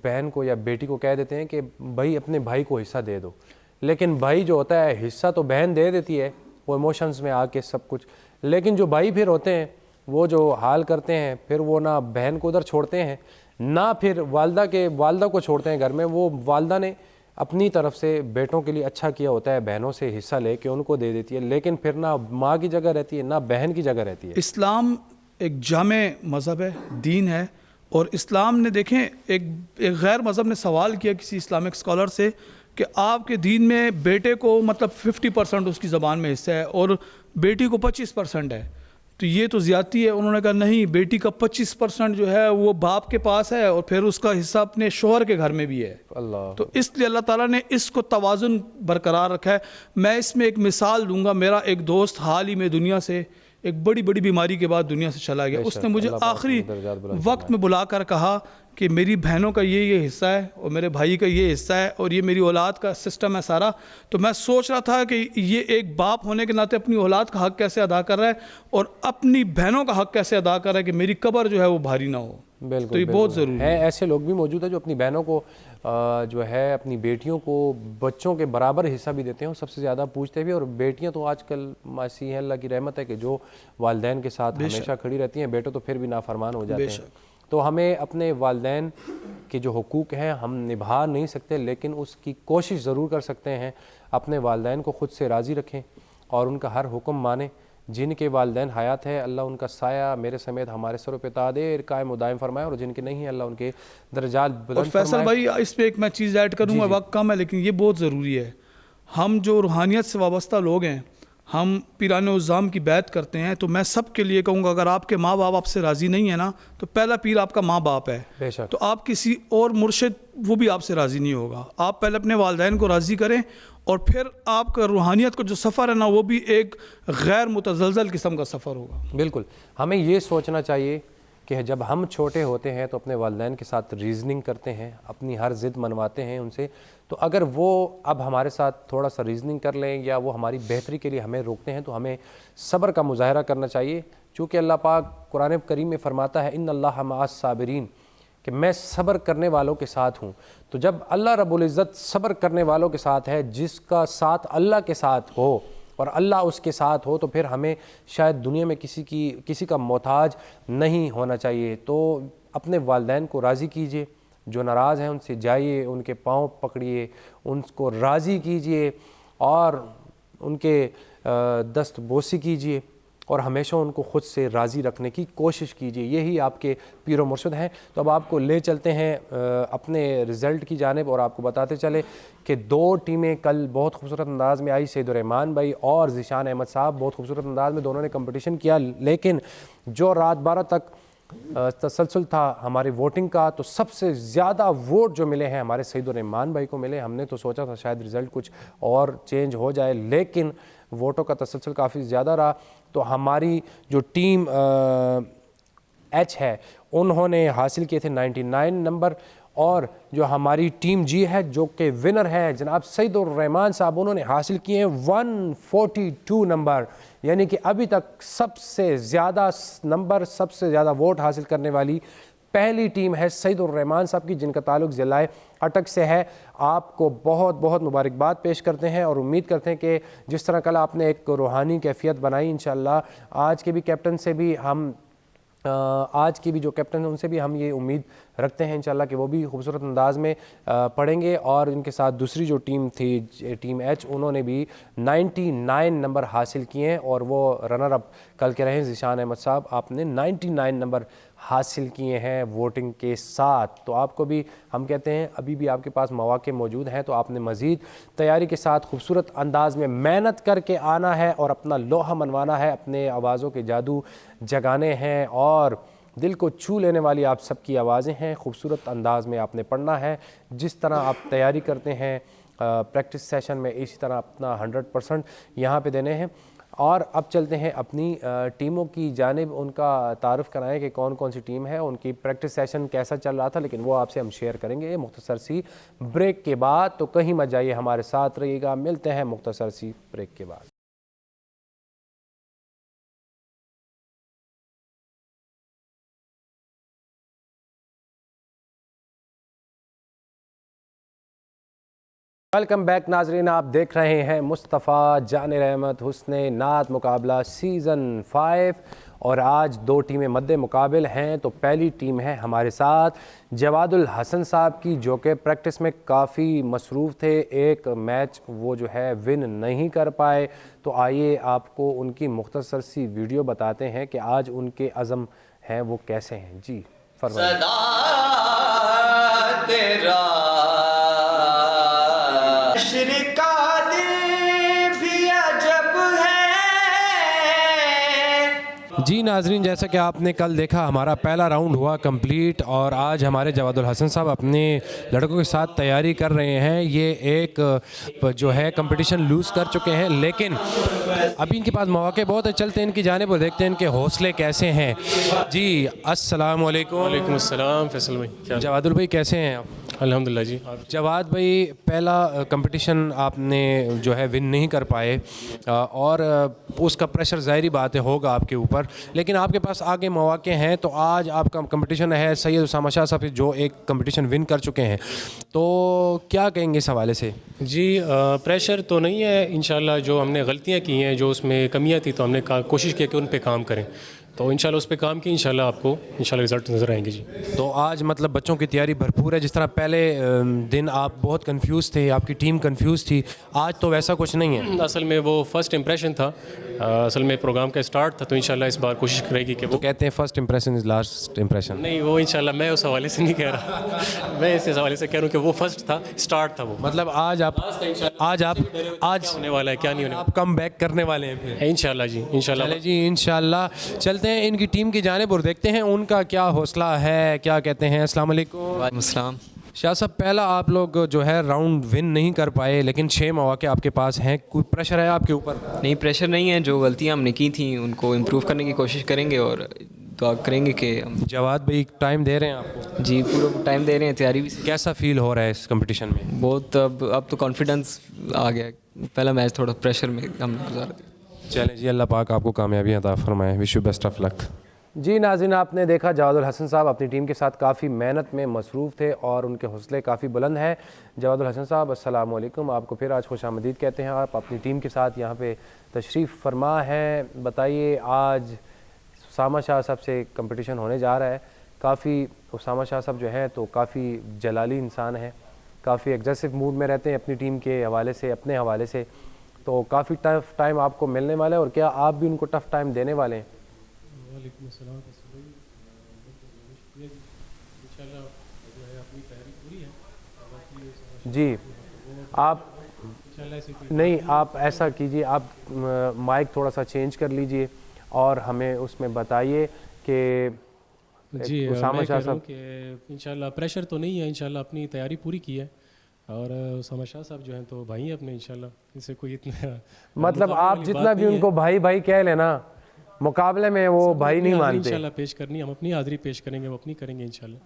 बहन को या बेटी को कह देते हैं कि भाई अपने भाई को हिस्सा दे दो। लेकिन भाई जो होता है हिस्सा तो बहन दे देती है, वो इमोशंस में आके सब कुछ। लेकिन जो भाई फिर होते हैं वो जो हाल करते हैं, फिर वो ना बहन को उधर छोड़ते हैं ना फिर वालदा को छोड़ते हैं घर में। वो वालदा ने अपनी तरफ से बेटों के लिए अच्छा किया होता है, बहनों से हिस्सा लेके उनको दे देती है, लेकिन फिर ना माँ की जगह रहती है ना बहन की जगह रहती है। इस्लाम एक जामे मज़हब है, दीन है। और इस्लाम ने देखें एक गैर मज़हब ने सवाल किया किसी इस्लामिक स्कॉलर से कि आपके दीन में बेटे को मतलब 50% उसकी ज़बान में हिस्सा है और बेटी को 25% है, तो ये तो ज़्यादती है। उन्होंने कहा नहीं, बेटी का 25% जो है वो बाप के पास है और फिर उसका हिस्सा अपने शोहर के घर में भी है। अल्लाह। तो इसलिए अल्लाह ताला ने इसको तवाज़ुन बरकरार रखा है। मैं इसमें एक मिसाल दूंगा। मेरा एक दोस्त हाल ही में दुनिया से एक बड़ी बीमारी के बाद दुनिया से चला गया। उसने मुझे आखिरी वक्त में बुलाकर कहा कि मेरी बहनों का ये हिस्सा है और मेरे भाई का ये हिस्सा है और ये मेरी औलाद का सिस्टम है सारा। तो मैं सोच रहा था कि ये एक बाप होने के नाते अपनी औलाद का हक कैसे अदा कर रहा है और अपनी बहनों का हक कैसे अदा कर रहा है कि मेरी कब्र जो है वो भारी ना हो। बिल्कुल, तो ये बहुत ज़रूरी है। ऐसे लोग भी मौजूद है जो अपनी बहनों को जो है अपनी बेटियों को बच्चों के बराबर हिस्सा भी देते हैं और सबसे ज़्यादा पूछते भी। और बेटियां तो आजकल मासी हैं, अल्लाह की रहमत है कि जो वालिदैन के साथ हमेशा खड़ी रहती हैं। बेटे तो फिर भी नाफरमान हो जाते हैं। तो हमें अपने वालिदैन के जो हुकूक हैं हम निभा नहीं सकते, लेकिन उसकी कोशिश ज़रूर कर सकते हैं। अपने वालिदैन को ख़ुद से राज़ी रखें और उनका हर हुक्म मानें। जिनके वालिदैन हयात है अल्लाह उनका साया मेरे समेत हमारे सरों पे तादेर कायम दायम फरमाए और जिनके नहीं है अल्लाह उनके दर्जात बुलंद फरमाए। फैसल भाई इस पर एक मैं चीज़ ऐड करूँगा, वक्त कम है लेकिन ये बहुत ज़रूरी है। हम जो रूहानियत से वाबस्ता लोग हैं, हम पीराने उज़्ज़ाम की बैत करते हैं, तो मैं सब के लिए कहूँगा अगर आपके माँ बाप आपसे राज़ी नहीं है ना, तो पहला पीर आपका माँ बाप है। बेशक। तो आप किसी और मुर्शिद वो भी आपसे राज़ी नहीं होगा। आप पहले अपने वालिदैन को राज़ी करें और फिर आपका रूहानियत का जो सफ़र है ना वो भी एक गैर मुतज़लज़ल किस्म का सफ़र होगा। बिल्कुल, हमें ये सोचना चाहिए कि जब हम छोटे होते हैं तो अपने वालिदैन के साथ रीज़निंग करते हैं, अपनी हर ज़िद मनवाते हैं उनसे। तो अगर वो अब हमारे साथ थोड़ा सा रीज़निंग कर लें या वो हमारी बेहतरी के लिए हमें रोकते हैं तो हमें सब्र का मुज़ाहरा करना चाहिए। चूँकि अल्लाह पाक कुरान करीम में फ़रमाता है इन्नल्लाह मअस साबिरीन, कि मैं सब्र करने वालों के साथ हूँ। तो जब अल्लाह रब्बुल इज़्ज़त सब्र करने वालों के साथ है, जिसका साथ अल्लाह के साथ हो और अल्लाह उसके साथ हो, तो फिर हमें शायद दुनिया में किसी का मोहताज नहीं होना चाहिए। तो अपने वालिदैन को राज़ी कीजिए, जो नाराज़ हैं उनसे जाइए, उनके पाँव पकड़िए, उनको राज़ी कीजिए और उनके दस्तबोसी कीजिए और हमेशा उनको ख़ुद से राज़ी रखने की कोशिश कीजिए। यही आपके पीर व मुर्शिद हैं। तो अब आपको ले चलते हैं अपने रिज़ल्ट की जानिब और आपको बताते चले कि 2 टीमें कल बहुत खूबसूरत अंदाज़ में आई। सैदुर्रहमान भाई और ज़ीशान अहमद साहब बहुत खूबसूरत अंदाज़ में दोनों ने कंपटीशन किया, लेकिन जो रात 12 तक तसलसल था हमारी वोटिंग का, तो सबसे ज़्यादा वोट जो मिले हैं हमारे सईद रहमान भाई को मिले। हमने तो सोचा था शायद रिज़ल्ट कुछ और चेंज हो जाए, लेकिन वोटों का तसलसल काफ़ी ज़्यादा रहा। तो हमारी जो टीम एच है उन्होंने हासिल किए थे 99 नंबर, और जो हमारी टीम जी है जो कि विनर है जनाब सईद रहमान साहब, उन्होंने हासिल किए हैं 142 नंबर। यानी कि अभी तक सबसे ज़्यादा नंबर, सबसे ज़्यादा वोट हासिल करने वाली पहली टीम है सईद रहमान साहब की, जिनका ताल्लुक़ ज़िला अटक से है। आपको बहुत बहुत मुबारकबाद पेश करते हैं और उम्मीद करते हैं कि जिस तरह कल आपने एक रूहानी कैफियत बनाई, इंशाअल्लाह आज के भी कैप्टन से भी हम आज की भी जो कैप्टन है उनसे भी हम ये उम्मीद रखते हैं इंशाल्लाह कि वो भी खूबसूरत अंदाज में पढ़ेंगे। और इनके साथ दूसरी जो टीम थी टीम एच, उन्होंने भी 99 नंबर हासिल किए हैं और वो रनर अप कल के रहे ज़ीशान अहमद साहब, आपने 99 नंबर हासिल किए हैं वोटिंग के साथ। तो आपको भी हम कहते हैं अभी भी आपके पास मौके मौजूद हैं, तो आपने मज़ीद तैयारी के साथ खूबसूरत अंदाज में मेहनत करके आना है और अपना लोहा मनवाना है, अपने आवाज़ों के जादू जगाने हैं और दिल को छू लेने वाली आप सबकी आवाज़ें हैं। खूबसूरत अंदाज में आपने पढ़ना है, जिस तरह आप तैयारी करते हैं प्रैक्टिस सेशन में, इसी तरह अपना 100% यहाँ पे देने हैं। और अब चलते हैं अपनी टीमों की जानिब, उनका तारुफ़ कराएं कि कौन कौन सी टीम है, उनकी प्रैक्टिस सेशन कैसा चल रहा था, लेकिन वो आपसे हम शेयर करेंगे मुख्तसर सी ब्रेक के बाद। तो कहीं मत जाइए, हमारे साथ रहिएगा, मिलते हैं मुख्तसर सी ब्रेक के बाद। वेलकम बैक नाजरीन, आप देख रहे हैं मुस्तफ़ा जान रहमत हुस्ने नात मुकाबला सीज़न 5 और आज दो टीमें मद्दे मुकाबिल हैं। तो पहली टीम है हमारे साथ जवादुल हसन साहब की, जो कि प्रैक्टिस में काफ़ी मसरूफ़ थे, एक मैच वो जो है विन नहीं कर पाए। तो आइए आपको उनकी मुख्तसर सी वीडियो बताते हैं कि आज उनके अज़म हैं वो कैसे हैं। जी फरमाइए। जी नाजरीन, जैसा कि आपने कल देखा हमारा पहला राउंड हुआ कंप्लीट और आज हमारे जवादुल हसन साहब अपने लड़कों के साथ तैयारी कर रहे हैं। ये एक जो है कंपटीशन लूज़ कर चुके हैं, लेकिन अभी इनके पास मौके बहुत है। चलते हैं इनकी जानिब और देखते हैं इनके हौसले कैसे हैं। जी अस्सलाम वालेकुम। वालेकुम अस्सलाम फैसल भाई, क्या जवादुल भाई कैसे हैं आप? अल्हम्दुलिल्लाह जी। जवाद भाई, पहला कंपटीशन आपने जो है विन नहीं कर पाए और उसका प्रेशर ज़ाहिरी बात है होगा आपके ऊपर, लेकिन आपके पास आगे मौके हैं। तो आज आपका कंपटीशन है सैयद उसामा शाह साहब जो एक कंपटीशन विन कर चुके हैं, तो क्या कहेंगे इस हवाले से? जी प्रेशर तो नहीं है, इंशाल्लाह जो हमने गलतियां की हैं, जो उसमें कमियां थी, तो हमने कोशिश की कि उन पे काम करें। तो इंशाल्लाह उस पे काम की, इंशाल्लाह आपको इंशाल्लाह रिज़ल्ट नज़र आएंगे जी। तो आज मतलब बच्चों की तैयारी भरपूर है। जिस तरह पहले दिन आप बहुत कंफ्यूज थे, आपकी टीम कंफ्यूज थी, आज तो वैसा कुछ नहीं है। असल में वो फर्स्ट इंप्रेशन था, असल में प्रोग्राम का स्टार्ट था, तो इंशाल्लाह इस बार कोशिश करेगी कि तो कहते हैं first impression is last impression. नहीं, वो इंशाल्लाह मैं उस हवाले से नहीं कह रहा मैं इस हवाले से कह रहा हूँ कि वो फर्स्ट था, स्टार्ट था वो। मतलब आज होने वाला है, क्या नहीं होने आप कम बैक करने वाले हैं फिर? इंशाल्लाह जी, इंशाल्लाह। चले जी इंशाल्लाह। चलते हैं इनकी टीम की जानिब और देखते हैं उनका क्या हौसला है, क्या कहते हैं। अस्सलाम वालेकुम। वालेकुम अस्सलाम। शाह साहब, पहला आप लोग जो है राउंड विन नहीं कर पाए, लेकिन 6 मौके आपके पास हैं, कोई प्रेशर है आपके ऊपर? नहीं, प्रेशर नहीं है। जो गलतियाँ हमने की थी उनको इम्प्रूव करने की कोशिश करेंगे और दुआ करेंगे कि हम। जवाद भाई टाइम दे रहे हैं आपको? जी पूरा टाइम दे रहे हैं, तैयारी भी। कैसा फील हो रहा है इस कंपटीशन में? बहुत, अब तो कॉन्फिडेंस आ गया। पहला मैच थोड़ा प्रेशर में हमने गुजारा दिया। चलें जी, अल्लाह पाक आपको कामयाबी अता फरमाए। Wish you best of luck. जी नाज़रीन, आपने देखा जवादुल हसन साहब अपनी टीम के साथ काफ़ी मेहनत में मसरूफ़ थे और उनके हौसले काफ़ी बुलंद हैं। जवादुल हसन साहब अस्सलाम वालेकुम, आपको फिर आज खुशामदीद कहते हैं। आप अपनी टीम के साथ यहाँ पे तशरीफ़ फरमा हैं। बताइए, आज उसामा शाह साहब से कंपटीशन होने जा रहा है। काफ़ी उसामा शाह साहब जो हैं तो काफ़ी जलाली इंसान हैं, काफ़ी एग्रेसिव मूड में रहते हैं अपनी टीम के हवाले से, अपने हवाले से। तो काफ़ी टफ़ टाइम आपको मिलने वाला है और क्या आप भी उनको टफ़ टाइम देने वाले हैं? जी आप नहीं, आप ऐसा कीजिए, आप माइक थोड़ा सा चेंज कर लीजिए और हमें उसमें बताइए कि जी उसामा मैं शाह कह रहा हूँ साहब? कि इंशाल्लाह प्रेशर तो नहीं है, इंशाल्लाह अपनी तैयारी पूरी की है। और उसामा शाह साहब जो हैं तो भाई हैं अपने, इंशाल्लाह इससे कोई इतना मतलब मुकाबले आप वाली जितना बात भी नहीं है। उनको भाई भाई कह लेना, मुकाबले में वो सबने भाई अपनी नहीं हाज़िरी मानते। इंशाल्लाह पेश करनी है, हम अपनी हाज़िरी पेश करेंगे, वो अपनी करेंगे इंशाल्लाह।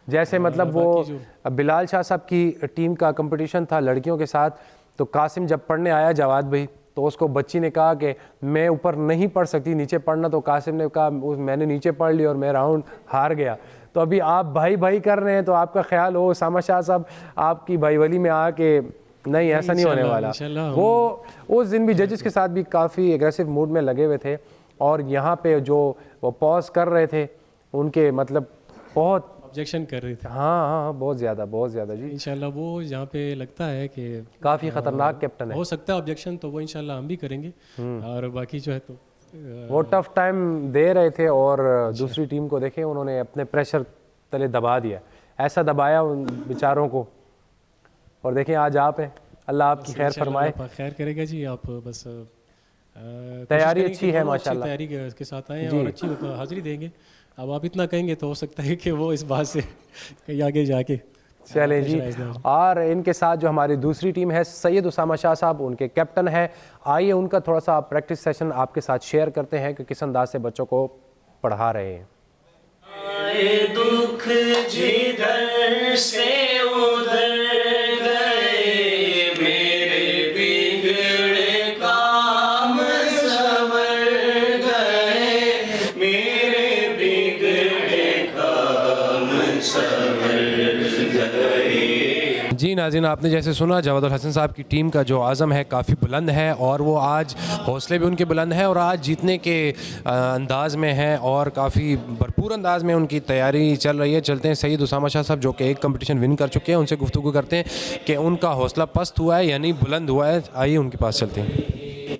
जैसे मतलब वो बाकी जो बिलाल शाह साहब की टीम का कंपटीशन था लड़कियों के साथ, तो कासिम जब पढ़ने आया जवाद भाई, तो उसको बच्ची ने कहा कि मैं ऊपर नहीं पढ़ सकती, नीचे पढ़ना, तो कासिम ने कहा मैंने नीचे पढ़ लिया और मैं राउंड हार गया। तो अभी आप भाई भाई कर रहे हैं, तो आपका ख्याल हो उसामा शाह साहब आपकी भाईवाली में आके नहीं ऐसा नहीं होने वाला। इंशाल्लाह वो उस दिन भी जजेस के साथ भी काफ़ी एग्रेसिव मूड में लगे हुए थे, और यहाँ पे जो वो पॉज कर रहे थे उनके मतलब बहुत, ऑब्जेक्शन कर रहे थे। हाँ हाँ बहुत ज़्यादा जी, इंशाल्लाह वो यहाँ पे लगता है कि काफ़ी ख़तरनाक कैप्टन है हो सकता है ऑब्जेक्शन, तो वो इंशाल्लाह हम भी करेंगे। और बाकी जो है तो वो टफ टाइम दे रहे थे, और दूसरी टीम को देखें उन्होंने अपने प्रेशर तले दबा दिया, ऐसा दबाया उन बेचारों को, और देखें आज आप हैं, अल्लाह आपकी खैर इंशाल्लाह फरमाए। अल्लाह पाक खैर करेगा जी। आप बस तैयारी कोशिश करेंगे अच्छी कि है दोनों अच्छी माशाल्लाह तैयारी के साथ आएँ जी। और अच्छी हाज़िरी देंगे। अब आप इतना कहेंगे तो हो सकता है कि वो इस बात से कहीं आगे जाके चलें जी। प्रेशराइज़ ना हो। और इनके साथ जो हमारी दूसरी टीम है, सैयद उसामा शाह साहब उनके कैप्टन है। आइए उनका थोड़ा सा प्रैक्टिस सेशन आपके साथ शेयर करते हैं कि किस अंदाज से बच्चों को पढ़ा रहे हैं। दुख जिधर से उधर गए, मेरे बिगड़े काम संवर गए, मेरे बिगड़े काम संवर गए। जी नाज़रीन, आपने जैसे सुना जवाद हसन साहब की टीम का जो आज़म है काफ़ी बुलंद है, और वो आज हौसले भी उनके बुलंद हैं और आज जीतने के अंदाज़ में हैं, और काफ़ी भरपूर अंदाज़ में उनकी तैयारी चल रही है। चलते हैं सैयद उसामा शाह साहब जो कि एक कंपटीशन विन कर चुके हैं, उनसे गुफ्तगू करते हैं कि उनका हौसला पस्त हुआ है यानी बुलंद हुआ है। आइए उनके पास चलते हैं।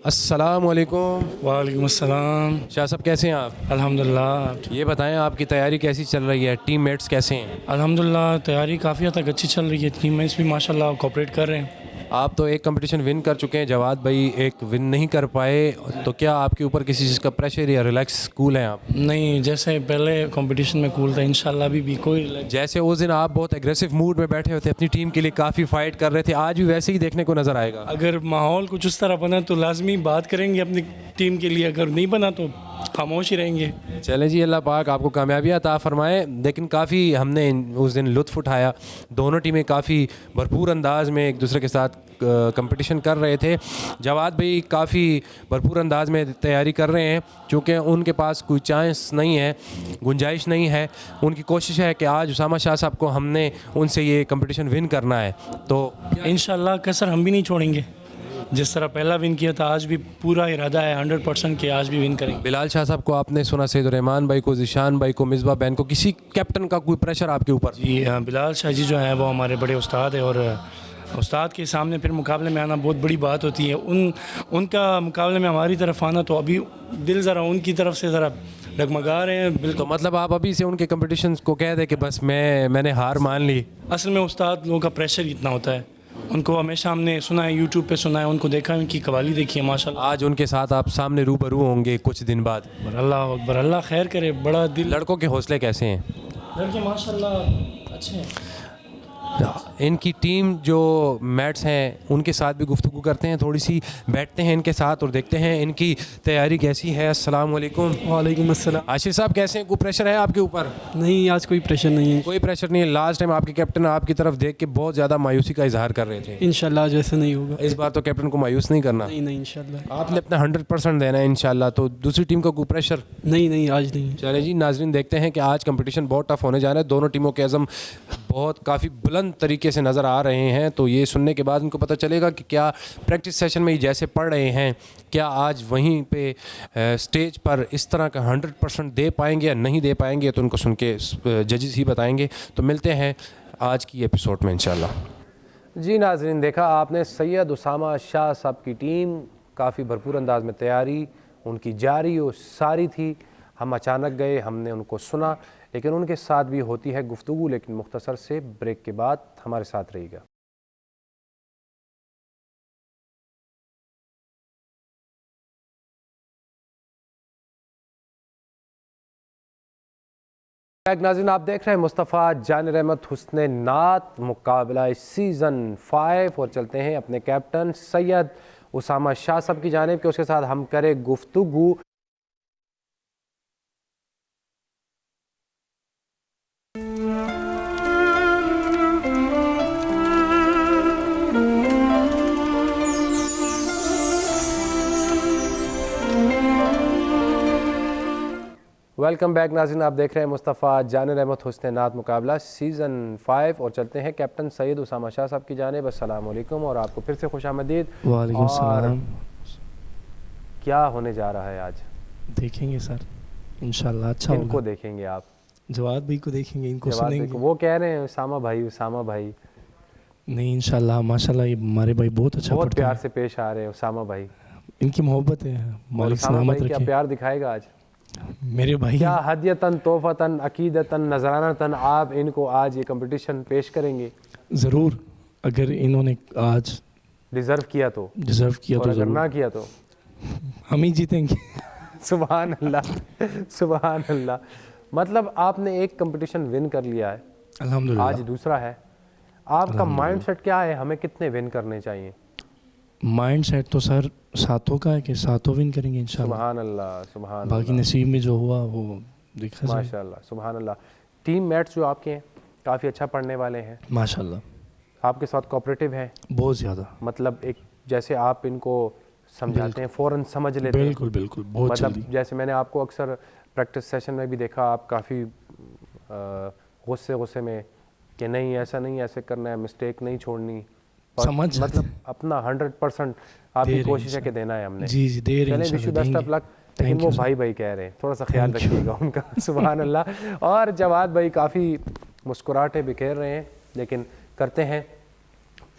अस्सलाम वालेकुम। वालेकुम अस्सलाम। शाह साहब कैसे हैं आप? अल्हम्दुलिल्लाह। ये बताएं आपकी तैयारी कैसी चल रही है, टीममेट्स कैसे हैं? अल्हम्दुलिल्लाह तैयारी काफ़ी हद तक अच्छी चल रही है, टीममेट्स भी माशाल्लाह कोऑपरेट कर रहे हैं। आप तो एक कंपटीशन विन कर चुके हैं, जवाद भाई एक विन नहीं कर पाए, तो क्या आपके ऊपर किसी चीज़ का प्रेशर या रिलैक्स कूल हैं आप? नहीं, जैसे पहले कंपटीशन में कूल था, इंशाल्लाह भी कोई जैसे उस दिन आप बहुत एग्रेसिव मूड में बैठे होते, अपनी टीम के लिए काफ़ी फाइट कर रहे थे, आज भी वैसे ही देखने को नज़र आएगा? अगर माहौल कुछ उस तरह बना तो लाजमी बात करेंगे अपनी टीम के लिए, अगर नहीं बना तो खामोश ही रहेंगे। चलें जी, अल्लाह पाक आपको कामयाबी अता फरमाए। लेकिन काफ़ी हमने उस दिन लुत्फ़ उठाया, दोनों टीमें काफ़ी भरपूर अंदाज में एक दूसरे के साथ कंपटीशन कर रहे थे। जवाद भाई काफ़ी भरपूर अंदाज में तैयारी कर रहे हैं, चूँकि उनके पास कोई चांस नहीं है, गुंजाइश नहीं है। उनकी कोशिश है कि आज उसामा शाह साहब को हमने उनसे ये कंपटीशन विन करना है, तो इंशाल्लाह कसर हम भी नहीं छोड़ेंगे। जिस तरह पहला विन किया था, आज भी पूरा इरादा है 100% कि आज भी विन करेंगे। बिलाल शाह साहब को आपने सुना, सैयद रहमान भाई को, ज़िशान भाई को, मिसबा बहन को, किसी कैप्टन का कोई प्रेशर आपके ऊपर? जी हाँ, बिलाल शाह जी जो हैं वो हमारे बड़े उस्ताद है, और उस्ताद के सामने फिर मुकाबले में आना बहुत बड़ी बात होती है। उनका मुकाबले में हमारी तरफ आना, तो अभी दिल ज़रा उनकी तरफ से ज़रा डगमगा रहे हैं। बिल्कुल, तो मतलब आप अभी से उनके कंपटीशन को कह दें कि बस मैंने हार मान ली? असल में उस्ताद लोगों का प्रेशर इतना होता है, उनको हमेशा हमने सुना है, यूट्यूब पे सुना है, उनको देखा है, उनकी कवाली देखी है माशाल्लाह। आज उनके साथ आप सामने रूबरू होंगे कुछ दिन बाद। अल्लाह अकबर, अल्लाह खैर करे। बड़ा दिल। लड़कों के हौसले कैसे हैं? लड़के माशाल्लाह अच्छे हैं। इनकी टीम जो मैट्स हैं उनके साथ भी गुफ्तगू करते हैं, थोड़ी सी बैठते हैं इनके साथ और देखते हैं इनकी तैयारी कैसी है। अस्सलाम वालेकुम। वालेकुम अस्सलाम। आशिर साहब कैसे हैं? कोई प्रेशर है आपके ऊपर? नहीं, आज कोई प्रेशर नहीं है। कोई प्रेशर नहीं है। लास्ट टाइम आपके कैप्टन आपकी तरफ देख के बहुत ज़्यादा मायूसी का इजहार कर रहे थे। इंशाल्लाह आज ऐसा नहीं होगा। इस बार तो कैप्टन को मायूस नहीं करना। नहीं नहीं, इंशाल्लाह आपने अपना 100% देना है इंशाल्लाह। तो दूसरी टीम का कोई प्रेशर? नहीं नहीं, आज नहीं। चले जी नाजरीन, देखते हैं कि आज कंपटीशन बहुत टफ होने जा रहा है। दोनों टीमों के अज़म बहुत काफ़ी बुलंद तरीके से नज़र आ रहे हैं, तो ये सुनने के बाद उनको पता चलेगा कि क्या प्रैक्टिस सेशन में जैसे पढ़ रहे हैं, क्या आज वहीं पे स्टेज पर इस तरह का 100% दे पाएंगे या नहीं दे पाएंगे, तो उनको सुन के जजेस ही बताएंगे। तो मिलते हैं आज की एपिसोड में इंशाल्लाह। जी नाजरीन, देखा आपने सैयद उसामा शाह साहब की टीम काफ़ी भरपूर अंदाज में तैयारी उनकी जारी और सारी थी। हम अचानक गए, हमने उनको सुना, लेकिन उनके साथ भी होती है गुफ्तगू। लेकिन मुख्तसर से ब्रेक के बाद हमारे साथ रहिएगा। नाज़रीन, आप देख रहे हैं मुस्तफ़ा जान रहमत हुस्न नात मुकाबला सीज़न 5 और चलते हैं अपने कैप्टन सैयद उसामा शाह साहब की जानिब के उसके साथ हम करें गुफ्तगू। वेलकम बैक नाज़रीन, आप देख रहे हैं मुस्तफ़ा जान रहमत हुस्न नात मुकाबला सीज़न 5 और चलते हैं कैप्टन सैयद उसामा शाह साहब की जानिब। अस्सलाम वालेकुम और आपको फिर से खुशामदीद। वालेकुम सलाम। क्या होने जा रहा है आज? देखेंगे सर, इंशाल्लाह अच्छा होगा। इनको देखेंगे आप? जवाद भाई को देखेंगे, इनको जवाद सुनेंगे। वो कह रहे हैं उसामा भाई नहीं, इंशाल्लाह माशाल्लाह, ये हमारे भाई बहुत अच्छा बहुत पढ़ते प्यार हैं। से पेश आ रहे हैं उसामा भाई। इनकी मोहब्बत है, मालिक उसामा सलामत भाई क्या रखे। प्यार दिखाएगा आज? मेरे भाई क्या हदियतन तोहफतन अकीदतन नजरानतन आप इनको आज ये कंपटीशन पेश करेंगे? ज़रूर, अगर इन्होंने आज डिजर्व किया तो, डिज़र्व किया और तो अगर ज़रूर ना किया तो हम ही जीतेंगे। सुभान अल्लाह, सुभान अल्लाह। मतलब आपने एक कंपटीशन विन कर लिया है, अल्हम्दुलिल्लाह। आज दूसरा है। आपका माइंड सेट क्या है, हमें कितने विन करने चाहिए? माइंड सेट तो सर सातों का है कि सातों विन करेंगे इंशाल्लाह। सुभान अल्लाह, सुभान बाकी अल्लाह। नसीब में जो हुआ वो देखा जाए। माशाल्लाह, सुभान अल्लाह। टीम मेट्स जो आपके हैं काफ़ी अच्छा पढ़ने वाले हैं, माशाल्लाह, आपके साथ कोऑपरेटिव हैं बहुत ज़्यादा। मतलब एक जैसे आप इनको समझाते हैं फ़ौरन समझ लेते हैं। बिल्कुल बिल्कुल, बहुत मतलब जल्दी। जैसे मैंने आपको अक्सर प्रैक्टिस सेशन में भी देखा, आप काफ़ी गुस्से में कि नहीं ऐसा नहीं, ऐसे करना है, मिस्टेक नहीं छोड़नी, समझ मतलब अपना 100% आपकी दे रहे कोशिश है हैं कि देना है हमने। जी जी, दे रहे हैं चलें, विश यू इंशाल्लाह, बेस्ट ऑफ देंगे। लक। लेकिन Thank वो you, sir. भाई कह रहे हैं, थोड़ा सा ख्याल Thank you. रखिएगा उनका। सुभान अल्लाह। और जवाद भाई काफ़ी मुस्कुराहटें बिखेर रहे हैं, लेकिन करते हैं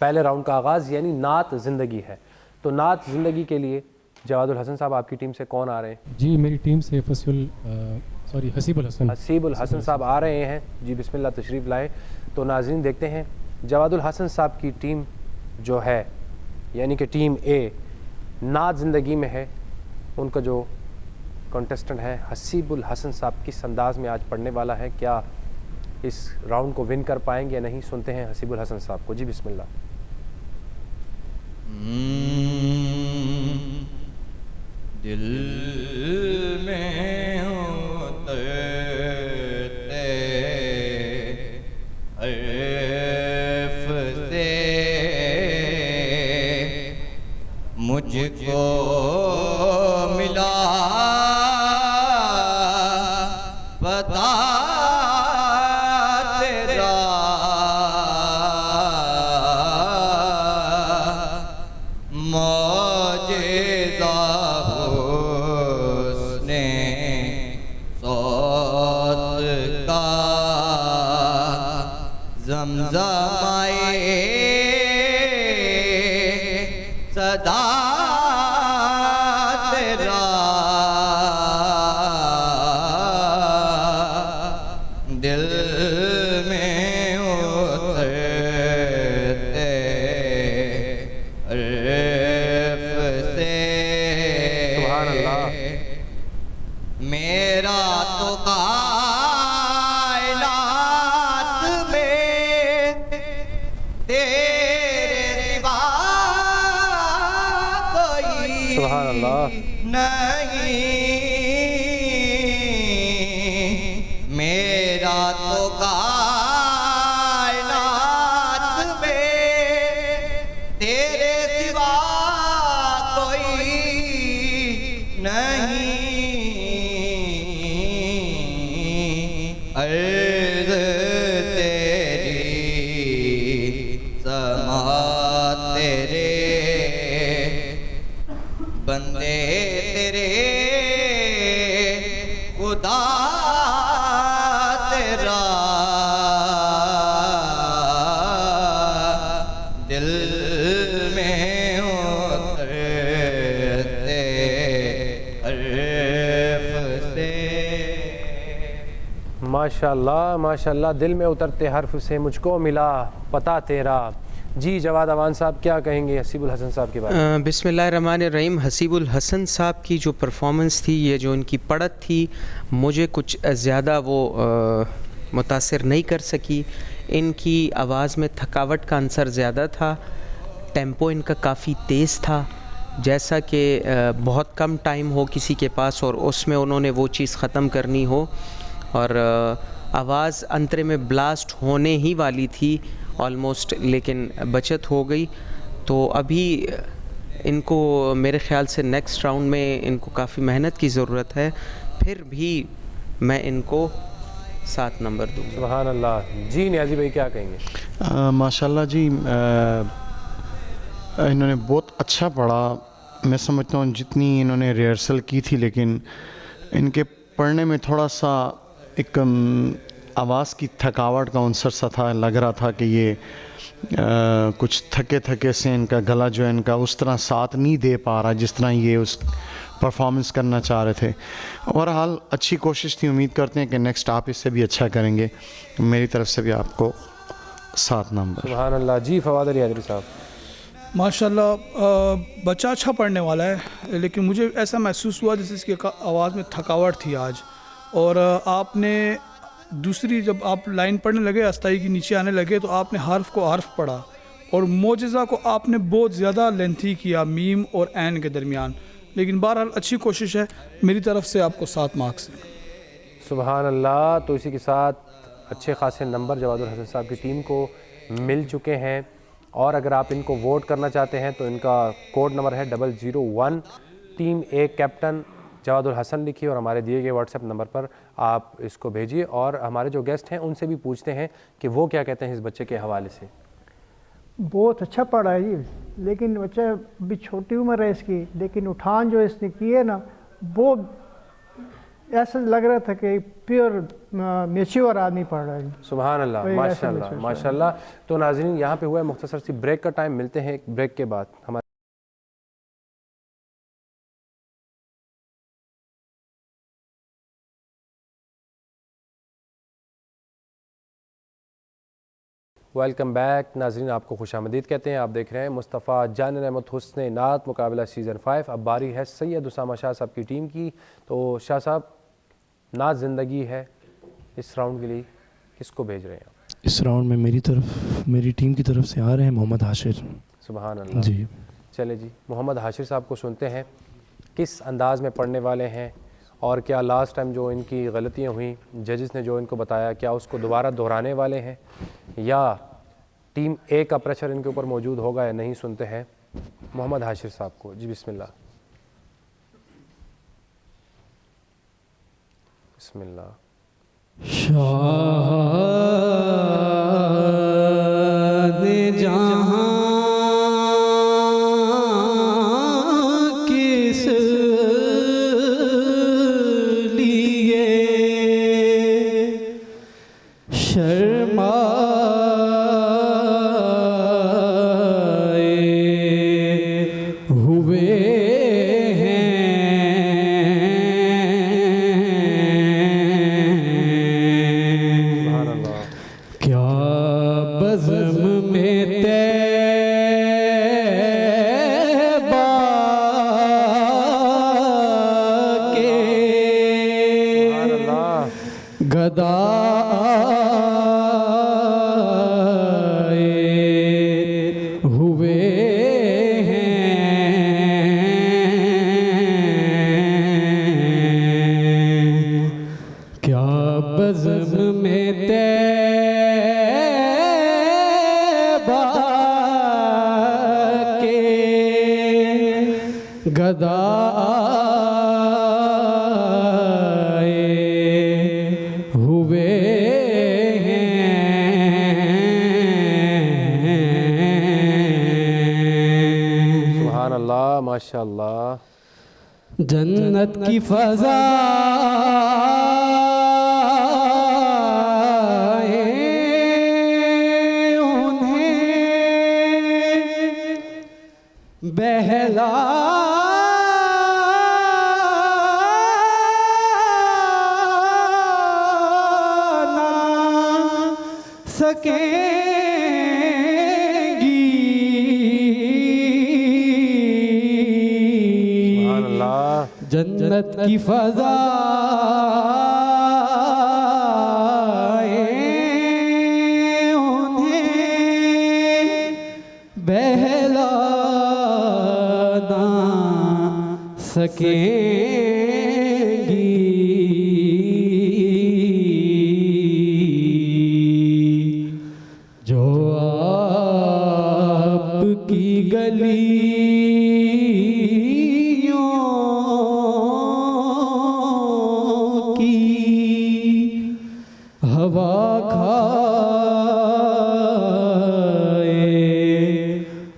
पहले राउंड का आगाज़, यानी नात ज़िंदगी है। तो नात ज़िंदगी के लिए जवादुल हसन साहब आपकी टीम से कौन आ रहे हैं? जी, मेरी टीम से हसीबुल हसन हसीबुल हसन साहब आ रहे हैं जी, बिस्मिल्लाह तशरीफ़ लाएँ। तो नाज़रीन देखते हैं जवादुल हसन साहब की टीम जो है, यानी कि टीम ए नात ज़िंदगी में है, उनका जो कंटेस्टेंट है हसीबुल हसन साहब किस अंदाज़ में आज पढ़ने वाला है, क्या इस राउंड को विन कर पाएंगे या नहीं? सुनते हैं हसीबुल हसन साहब को। जी बिस्मिल्लाह। दिल में उतरते हर्फ से मुझको मिला पता तेरा, मौजिज़ा हुस्ने सौत का ज़मज़माए सदा तेरा, दिल में उतरते हर्फ से सुभान अल्लाह। मेरा तो कायनात में तेरे सिवा कोई सुभान अल्लाह। नहीं, मेरा तो कायनात में तेरे सिवा कोई नहीं, अर्ज़ तेरी समा तेरे बंदे तेरे खुदा तेरा, दिल में उतरते हर्फ से। माशाल्लाह माशाल्लाह, दिल में उतरते हर्फ से मुझको मिला पता तेरा, जी जवाद अवान साहब क्या कहेंगे हसीबुल हसन साहब के बारे में? बिस्मिल्लाहिर्रहमानिर्रहीम। हसीबुल हसन साहब की जो परफॉर्मेंस थी, ये जो इनकी पढ़त थी, मुझे कुछ ज़्यादा वो मुतासिर नहीं कर सकी। इनकी आवाज़ में थकावट का अंसर ज़्यादा था, टेम्पो इनका काफ़ी तेज़ था, जैसा कि बहुत कम टाइम हो किसी के पास और उसमें उन्होंने वो चीज़ ख़त्म करनी हो, और आवाज़ अंतरे में ब्लास्ट होने ही वाली थी ऑलमोस्ट, लेकिन बचत हो गई। तो अभी इनको मेरे ख़्याल से नेक्स्ट राउंड में इनको काफ़ी मेहनत की ज़रूरत है, फिर भी मैं इनको 7 नंबर दूँगा। सुभान अल्लाह। जी नियाज़ी भाई क्या कहेंगे? माशाल्लाह जी, इन्होंने बहुत अच्छा पढ़ा। मैं समझता हूँ जितनी इन्होंने रिहर्सल की थी, लेकिन इनके पढ़ने में थोड़ा सा एक आवाज़ की थकावट का अंसर सा था। लग रहा था कि ये कुछ थके थके से इनका गला जो है इनका उस तरह साथ नहीं दे पा रहा जिस तरह ये उस परफॉर्मेंस करना चाह रहे थे। ओवरऑल अच्छी कोशिश थी। उम्मीद करते हैं कि नेक्स्ट आप इससे भी अच्छा करेंगे। मेरी तरफ से भी आपको 7 नंबर। सुभान अल्लाह। जी फवाद अली हैदरी साहब। माशाल्लाह, बच्चा अच्छा पढ़ने वाला है, लेकिन मुझे ऐसा महसूस हुआ जैसे इसकी आवाज़ में थकावट थी आज। और आपने दूसरी जब आप लाइन पढ़ने लगे, अस्थाई की नीचे आने लगे, तो आपने हर्फ को हर्फ पढ़ा और मोजज़ा को आपने बहुत ज़्यादा लेंथी किया मीम और ऐन के दरमियान। लेकिन बहरहाल अच्छी कोशिश है, मेरी तरफ से आपको 7 मार्क्स हैं। सुभान अल्लाह। तो इसी के साथ अच्छे खासे नंबर जवादुल हसन साहब की टीम को मिल चुके हैं, और अगर आप इनको वोट करना चाहते हैं तो इनका कोड नंबर है 001। Team a captain Jawadul Hasan लिखिए और हमारे दिए गए व्हाट्सएप नंबर पर आप इसको भेजिए, और हमारे जो गेस्ट हैं उनसे भी पूछते हैं कि वो क्या कहते हैं इस बच्चे के हवाले से। बहुत अच्छा पढ़ा है जी, लेकिन बच्चा अभी छोटी उम्र है इसकी, लेकिन उठान जो इसने की है ना, वो ऐसा लग रहा था कि प्योर मैच्योर आदमी पढ़ रहा है। सुभान अल्लाह, माशाल्लाह माशाल्लाह। तो नाज़रीन, यहाँ पे हुआ है मुख्तसर सी ब्रेक का टाइम। मिलते हैं एक ब्रेक के बाद। हमारे वेलकम बैक नाज़रीन, आपको खुशामदीद कहते हैं। आप देख रहे हैं मुस्तफ़ा जान रहमत हुस्न नात मुकाबला सीज़न 5। अब बारी है सैयद उसामा शाह साहब की टीम की। तो शाह साहब, नात ज़िंदगी है, इस राउंड के लिए किसको भेज रहे हैं आप? इस राउंड में मेरी टीम की तरफ से आ रहे हैं मोहम्मद हाशिर। सुभान अल्लाह। जी चले जी, मोहम्मद हाशिर साहब को सुनते हैं, किस अंदाज़ में पढ़ने वाले हैं, और क्या लास्ट टाइम जो इनकी गलतियाँ हुई जजेस ने जो इनको बताया, क्या उसको दोबारा दोहराने वाले हैं, या टीम ए का प्रेशर इनके ऊपर मौजूद होगा या नहीं? सुनते हैं मोहम्मद हाशिर साहब को। जी बिस्मिल्लाह। बिस्मिल्लाह। माशाल्लाह। जन्नत की फ़ज़ा उन्हें बहला सकेंगी, जन्नत की फ़ज़ाएं उन्हें बहला ना सकेंगी जो आपकी गलियों की हवा खाए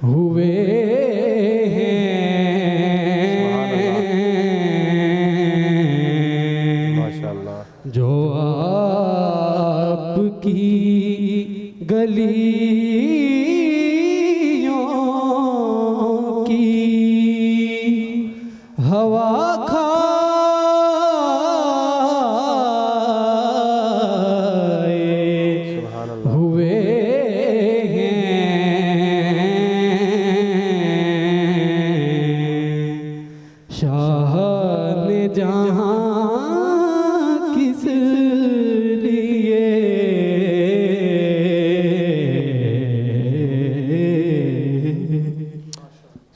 हुए हैं माशाल्लाह। जो आपकी गलियों की हवा खाए हुए हैं शाह ने जहां किस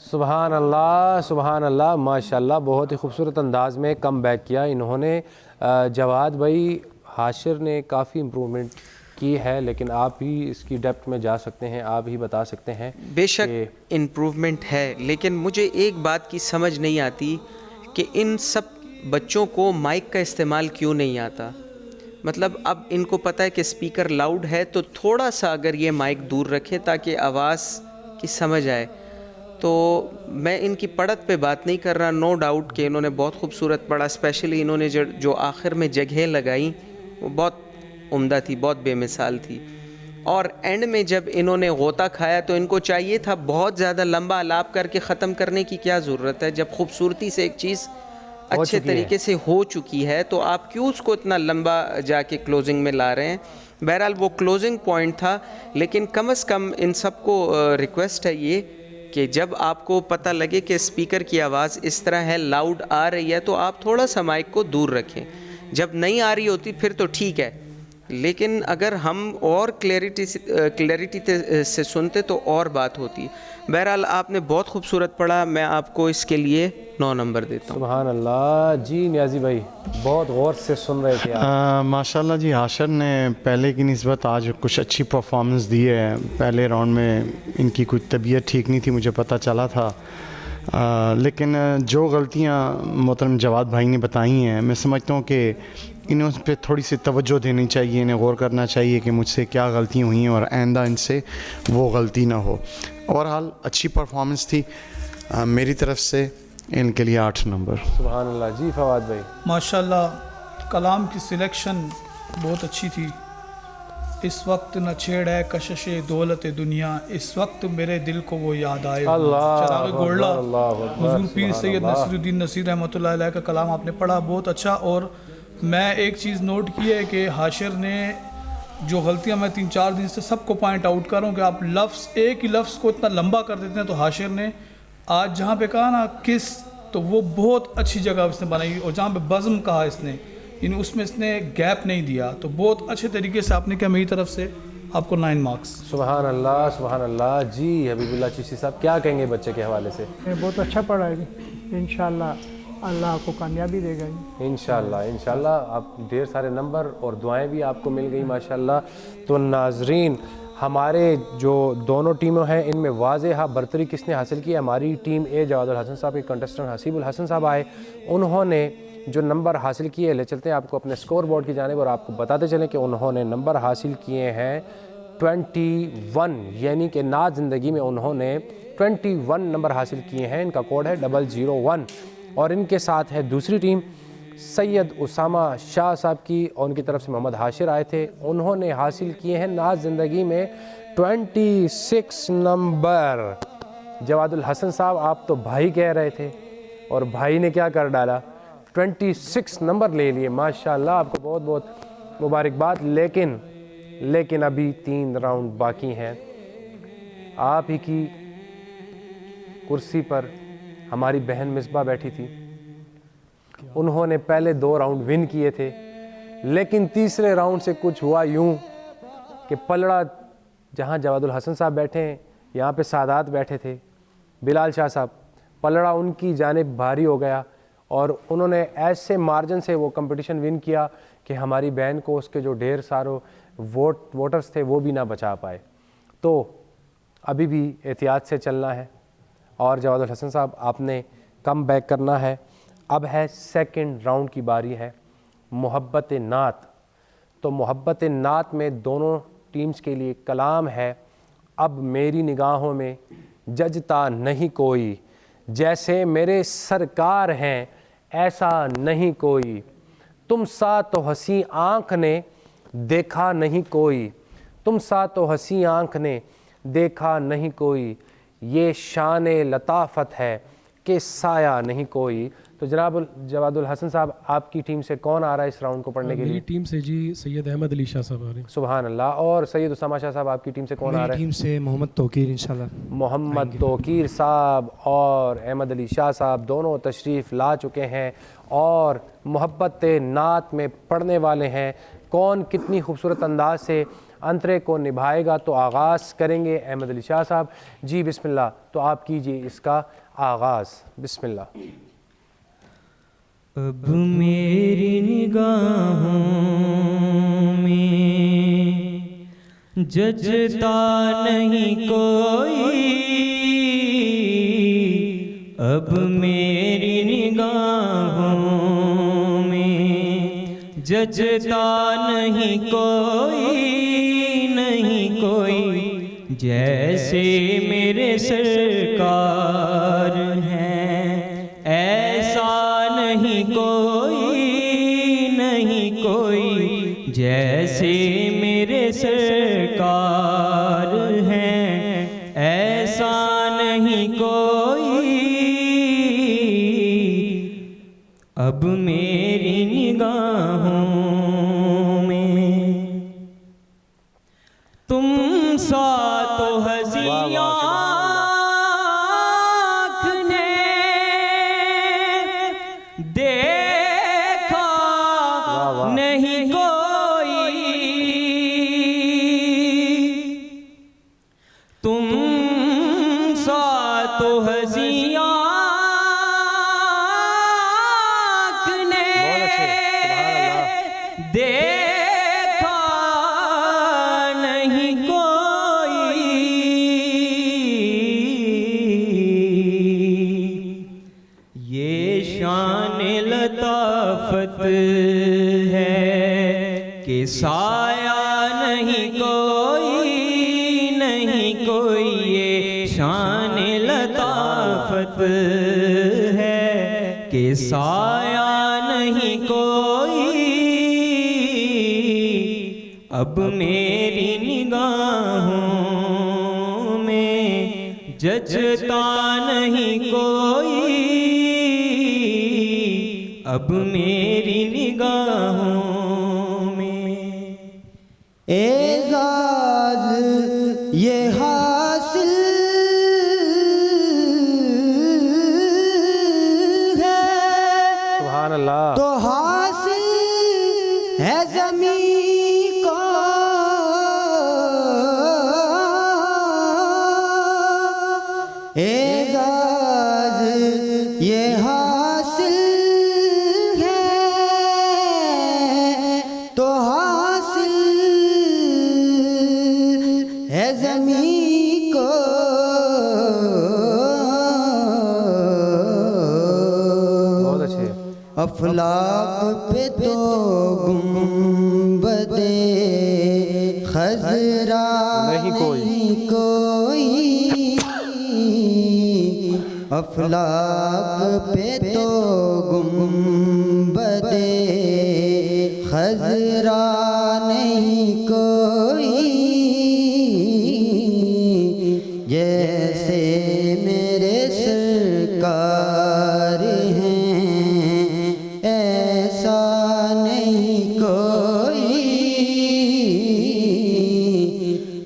सुबहान अल्लाह, सुबहान अल्लाह, माशाल्लाह। बहुत ही खूबसूरत अंदाज़ में कम बैक किया इन्होंने। जवाद भाई, हाशिर ने काफ़ी इम्प्रूवमेंट की है, लेकिन आप ही इसकी डेप्थ में जा सकते हैं, आप ही बता सकते हैं। बेशक इम्प्रूवमेंट है, लेकिन मुझे एक बात की समझ नहीं आती कि इन सब बच्चों को माइक का इस्तेमाल क्यों नहीं आता। मतलब अब इनको पता है कि स्पीकर लाउड है, तो थोड़ा सा अगर ये माइक दूर रखें ताकि आवाज़ की समझ आए। तो मैं इनकी पढ़त पे बात नहीं कर रहा, नो डाउट कि इन्होंने बहुत खूबसूरत पढ़ा। स्पेशली इन्होंने जो आखिर में जगह लगाई वो बहुत उम्दा थी, बहुत बेमिसाल थी। और एंड में जब इन्होंने गोता खाया तो इनको चाहिए था बहुत ज़्यादा लंबा आलाप करके ख़त्म करने की क्या ज़रूरत है। जब खूबसूरती से एक चीज़ अच्छे तरीके से हो चुकी है तो आप क्यों उसको इतना लंबा जाके क्लोजिंग में ला रहे हैं। बहरहाल वो क्लोजिंग पॉइंट था, लेकिन कम से कम इन सबको रिक्वेस्ट है ये कि जब आपको पता लगे कि स्पीकर की आवाज़ इस तरह है, लाउड आ रही है, तो आप थोड़ा सा माइक को दूर रखें। जब नहीं आ रही होती फिर तो ठीक है, लेकिन अगर हम और क्लैरिटी से सुनते तो और बात होती। बहरहाल आपने बहुत खूबसूरत पढ़ा, मैं आपको इसके लिए 9 नंबर देता हूँ। सुभान अल्लाह। जी नियाज़ी भाई, बहुत गौर से सुन रहे थे आप। माशाल्लाह जी, हाशिर ने पहले की निस्बत आज कुछ अच्छी परफॉर्मेंस दी है। पहले राउंड में इनकी कुछ तबीयत ठीक नहीं थी, मुझे पता चला था। लेकिन जो गलतियां मोहतरम जवाद भाई ने बताई हैं, मैं समझता हूँ कि इन्हें उस पर थोड़ी सी तवज्जो देनी चाहिए, इन्हें गौर करना चाहिए कि मुझसे क्या गलतियाँ हुई हैं और आइंदा इनसे वो गलती ना हो। और हाल अच्छी परफॉर्मेंस थी मेरी तरफ से, इनके लिए 8 नंबर। सुभान अल्लाह। जी फवाद भाई। माशाल्लाह, कलाम की सिलेक्शन बहुत अच्छी थी। इस वक्त न छेड़ है कशिश दौलत दुनिया, इस वक्त मेरे दिल को वो याद आए। चिराग गोल्डा हुजूर पीर सैयद नसीरुद्दीन नसीर रहमतुल्लाह अलैह का कलाम आपने पढ़ा, बहुत अच्छा। और मैं एक चीज़ नोट की है कि हाशिर ने जो गलतियां मैं 3-4 दिन से सबको पॉइंट आउट कर रहा हूँ कि आप लफ्ज़, एक ही लफ्ज़ को इतना लंबा कर देते हैं। तो हाशिर ने आज जहाँ पे कहा ना किस, तो वो बहुत अच्छी जगह इसने बनाई। और जहाँ पे बज़्म कहा इसने, इन उसमें इसने गैप नहीं दिया। तो बहुत अच्छे तरीके से आपने कहा, मेरी तरफ से आपको 9 मार्क्स। सुभान अल्लाह, सुभान अल्लाह। जी हबीबुल्लाह चिश्ती साहब, क्या कहेंगे बच्चे के हवाले से? बहुत अच्छा पढ़ा है, इंशाल्लाह अल्लाह आपको कामयाबी देगा। इंशाल्लाह, इंशाल्लाह। आप ढेर सारे नंबर और दुआएं भी आपको मिल गई माशाल्लाह। तो नाजरीन, हमारे जो दोनों टीमें हैं इनमें वाज़ेहा बरतरी किसने हासिल की है? हमारी टीम ए जवादुल हसन साहब के कंटेस्टेंट हसीबुल हसन साहब आए, उन्होंने जो नंबर हासिल किए, ले चलते हैं आपको अपने स्कोर बोर्ड की जानिब और आपको बताते चलें कि उन्होंने नंबर हासिल किए हैं 21, यानी कि ना ज़िंदगी में उन्होंने 21 नंबर हासिल किए हैं। इनका कोड है 001। और इनके साथ है दूसरी टीम सैयद उसामा शाह साहब की, और उनकी तरफ से मोहम्मद हाशिर आए थे, उन्होंने हासिल किए हैं नाज ज़िंदगी में 26 नंबर। जवादुल हसन साहब, आप तो भाई कह रहे थे और भाई ने क्या कर डाला, 26 नंबर ले लिए। माशाल्लाह, आपको बहुत बहुत मुबारकबाद। लेकिन अभी 3 राउंड बाकी हैं। आप ही की कुर्सी पर हमारी बहन मिसबा बैठी थी, उन्होंने पहले 2 राउंड विन किए थे, लेकिन तीसरे राउंड से कुछ हुआ यूं कि पलड़ा, जहां जवादुल हसन साहब बैठे हैं यहाँ पे सादात बैठे थे, बिलाल शाह साहब, पलड़ा उनकी जानिब भारी हो गया और उन्होंने ऐसे मार्जिन से वो कंपटीशन विन किया कि हमारी बहन को उसके जो ढेर सारों वोटर्स थे वो भी ना बचा पाए। तो अभी भी एहतियात से चलना है और जवादुल हसन साहब आपने कम बैक करना है। अब है सेकंड राउंड की बारी है, मोहब्बत नात। तो मोहब्बत नात में दोनों टीम्स के लिए कलाम है, अब मेरी निगाहों में जजता नहीं कोई, जैसे मेरे सरकार हैं ऐसा नहीं कोई, तुम सा तो हंसी आँख ने देखा नहीं कोई, तुम सा तो हंसी आँख ने देखा नहीं कोई, ये शान लताफत है कि साया नहीं कोई। तो जनाब जवादुल हसन साहब, आपकी टीम से कौन आ रहा है इस राउंड को पढ़ने के लिए? मेरी टीम से जी सैयद अहमद अली शाह साहब आ रहे हैं। सुभान अल्लाह। और सैयद उसामा शाह साहब, आपकी टीम से कौन आ रहा है? टीम से मोहम्मद तौकीर इंशाल्लाह। मोहम्मद तौकीर साहब और अहमद अली शाह साहब दोनों तशरीफ़ ला चुके हैं और मोहब्बत नात में पढ़ने वाले हैं। कौन कितनी खूबसूरत अंदाज से अंतरे को निभाएगा, तो आगाज़ करेंगे अहमद अली शाह साहब। जी बिस्मिल्लाह, तो आप कीजिए इसका आगाज़। बिस्मिल्लाह। अब मेरी निगाहों में जजता नहीं कोई, अब मेरी निगाहों में जजता नहीं कोई, जैसे मेरे सरकार हैं ऐसा नहीं कोई, जैसे मेरे सरकार हैं ऐसा नहीं कोई, अब मेरी निगाहों में तुम सा तो हंसी आँख ने देखा नहीं कोई, तुम सा तो हंसी आँख ने देखा नहीं कोई, ये शान लताफत है कि साया नहीं कोई, ये शान लताफत है कि साया नहीं कोई, अब मेरी निगाहों में जजता नहीं कोई, अब मेरी निगाहों में एजाज ये हासिल है, सुभान अल्लाह। तो हासिल है ज़मीं को एजाज ये हासिल है, तो हासिल है ज़मीं को बहुत अच्छे। अफलाक पे तो गुंबदे खजरा नहीं कोई, अफलाक पे तो गुंबदे खजरा नहीं कोई, जैसे मेरे सरकार हैं ऐसा नहीं कोई,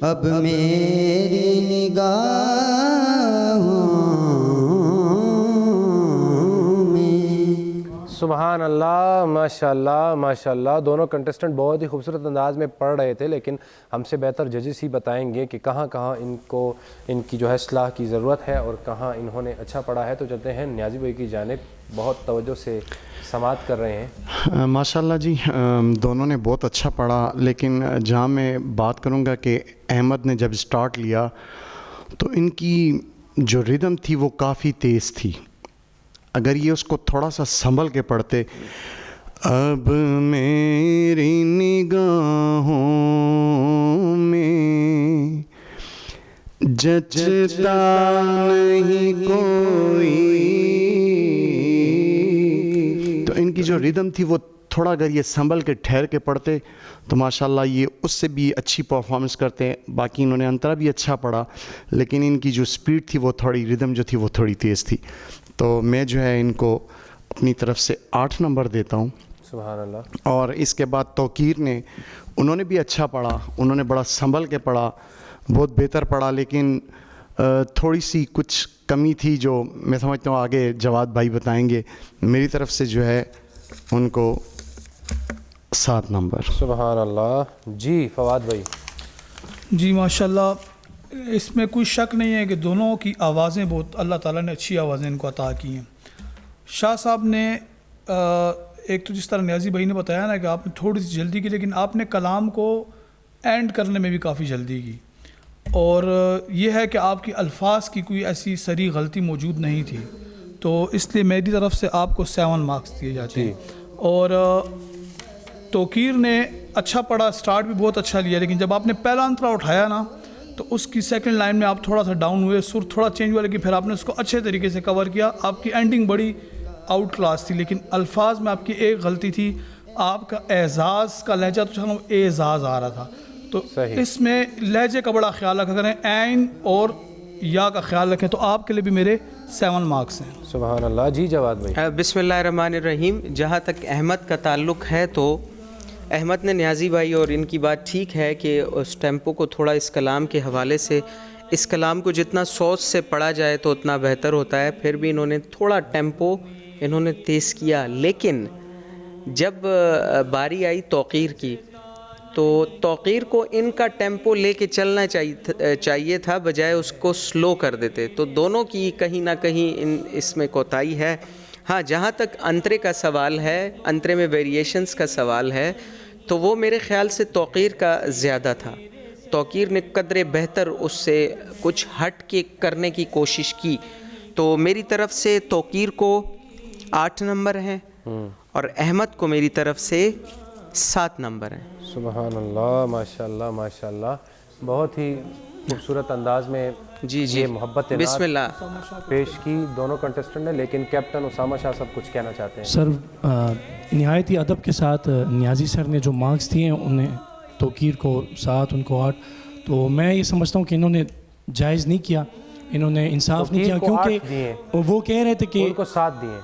अब मेरी निगाहों में सुबहान अल्लाह, माशाल्लाह माशाल्लाह। दोनों कंटेस्टेंट बहुत ही खूबसूरत अंदाज में पढ़ रहे थे, लेकिन हमसे बेहतर जजेस ही बताएंगे कि कहाँ कहाँ इनको इनकी जो है इस्लाह की ज़रूरत है और कहाँ इन्होंने अच्छा पढ़ा है। तो चलते हैं नियाज़ी भाई की जानिब, बहुत तवज्जो से समात कर रहे हैं। माशाल्लाह जी, दोनों ने बहुत अच्छा पढ़ा, लेकिन जहाँ मैं बात करूँगा कि अहमद ने जब स्टार्ट लिया तो इनकी जो रिदम थी वो काफ़ी तेज़ थी। अगर ये उसको थोड़ा सा संभल के पढ़ते, अब मेरी निगाहों में जचता नहीं कोई, तो इनकी जो रिदम थी वो थोड़ा, अगर ये संभल के ठहर के पढ़ते तो माशाल्लाह ये उससे भी अच्छी परफॉर्मेंस करते हैं। बाकी इन्होंने अंतरा भी अच्छा पढ़ा, लेकिन इनकी जो स्पीड थी वो थोड़ी, रिदम जो थी वो थोड़ी तेज़ थी। तो मैं जो है इनको अपनी तरफ से 8 नंबर देता हूँ। सुभान अल्लाह। और इसके बाद तौकीर ने, उन्होंने भी अच्छा पढ़ा, उन्होंने बड़ा संभल के पढ़ा, बहुत बेहतर पढ़ा, लेकिन थोड़ी सी कुछ कमी थी जो मैं समझता हूँ आगे जवाद भाई बताएंगे। मेरी तरफ से जो है उनको 7 नंबर। सुभान अल्लाह। जी फवाद भाई। जी माशाल्लाह, इसमें कोई शक नहीं है कि दोनों की आवाज़ें बहुत, अल्लाह ताला ने अच्छी आवाज़ें इनको अता की हैं। शाह साहब ने एक तो जिस तरह नियाज़ी भाई ने बताया ना कि आपने थोड़ी सी जल्दी की, लेकिन आपने कलाम को एंड करने में भी काफ़ी जल्दी की। और ये है कि आपकी अल्फाज की कोई ऐसी सरी गलती मौजूद नहीं थी, तो इसलिए मेरी तरफ से आपको 7 मार्क्स दिए जाते हैं। और तौकीर ने अच्छा पढ़ा, स्टार्ट भी बहुत अच्छा लिया, लेकिन जब आपने पहला अंतरा उठाया ना तो उसकी सेकंड लाइन में आप थोड़ा सा डाउन हुए, सुर थोड़ा चेंज हुआ, लेकिन फिर आपने उसको अच्छे तरीके से कवर किया। आपकी एंडिंग बड़ी आउट क्लास थी, लेकिन अल्फाज में आपकी एक गलती थी, आपका एजाज़ का लहजा तो चलो एजाज़ आ रहा था, तो इसमें लहजे का बड़ा ख्याल रखा करें, ऐन और या का ख्याल रखें। तो आपके लिए भी मेरे 7 मार्क्स हैं। सुभान अल्लाह। जी जवाद भाई। बिस्मिल्लाहिर्रहमानिर्रहीम। जहाँ तक अहमद का ताल्लुक़ है तो अहमद ने नियाज़ी भाई और इनकी बात ठीक है कि उस टेम्पो को थोड़ा इस कलाम के हवाले से, इस कलाम को जितना सोच से पढ़ा जाए तो उतना बेहतर होता है। फिर भी इन्होंने थोड़ा टेम्पो इन्होंने तेज़ किया, लेकिन जब बारी आई तौकीर की तो तौकीर को इनका टेम्पो लेके चलना चाहिए था, बजाय उसको स्लो कर देते। तो दोनों की कहीं ना कहीं इसमें कोताही है। हाँ, जहाँ तक अंतरे का सवाल है, अंतरे में वेरिएशंस का सवाल है, तो वो मेरे ख़्याल से तौकीर का ज़्यादा था। तौकीर ने कदरे बेहतर उससे कुछ हट के करने की कोशिश की। तो मेरी तरफ से तौकीर को 8 नंबर हैं और अहमद को मेरी तरफ से 7 नंबर हैं। सुभान अल्लाह, माशाल्लाह माशाल्लाह। बहुत ही खूबसूरत अंदाज में जी ये मोहब्बत बिस्मिल्लाह पेश की दोनों कंटेस्टेंट ने। लेकिन कैप्टन उसामा शाह सब कुछ कहना चाहते हैं। सर नहायत ही अदब के साथ नियाज़ी सर ने जो मार्क्स दिए हैं, उन्हें तौकीर को 7, उनको 8, तो मैं ये समझता हूँ कि इन्होंने जायज़ नहीं किया, इन्होंने इंसाफ नहीं किया, क्योंकि वो कह रहे थे कि उनको 7 दिए।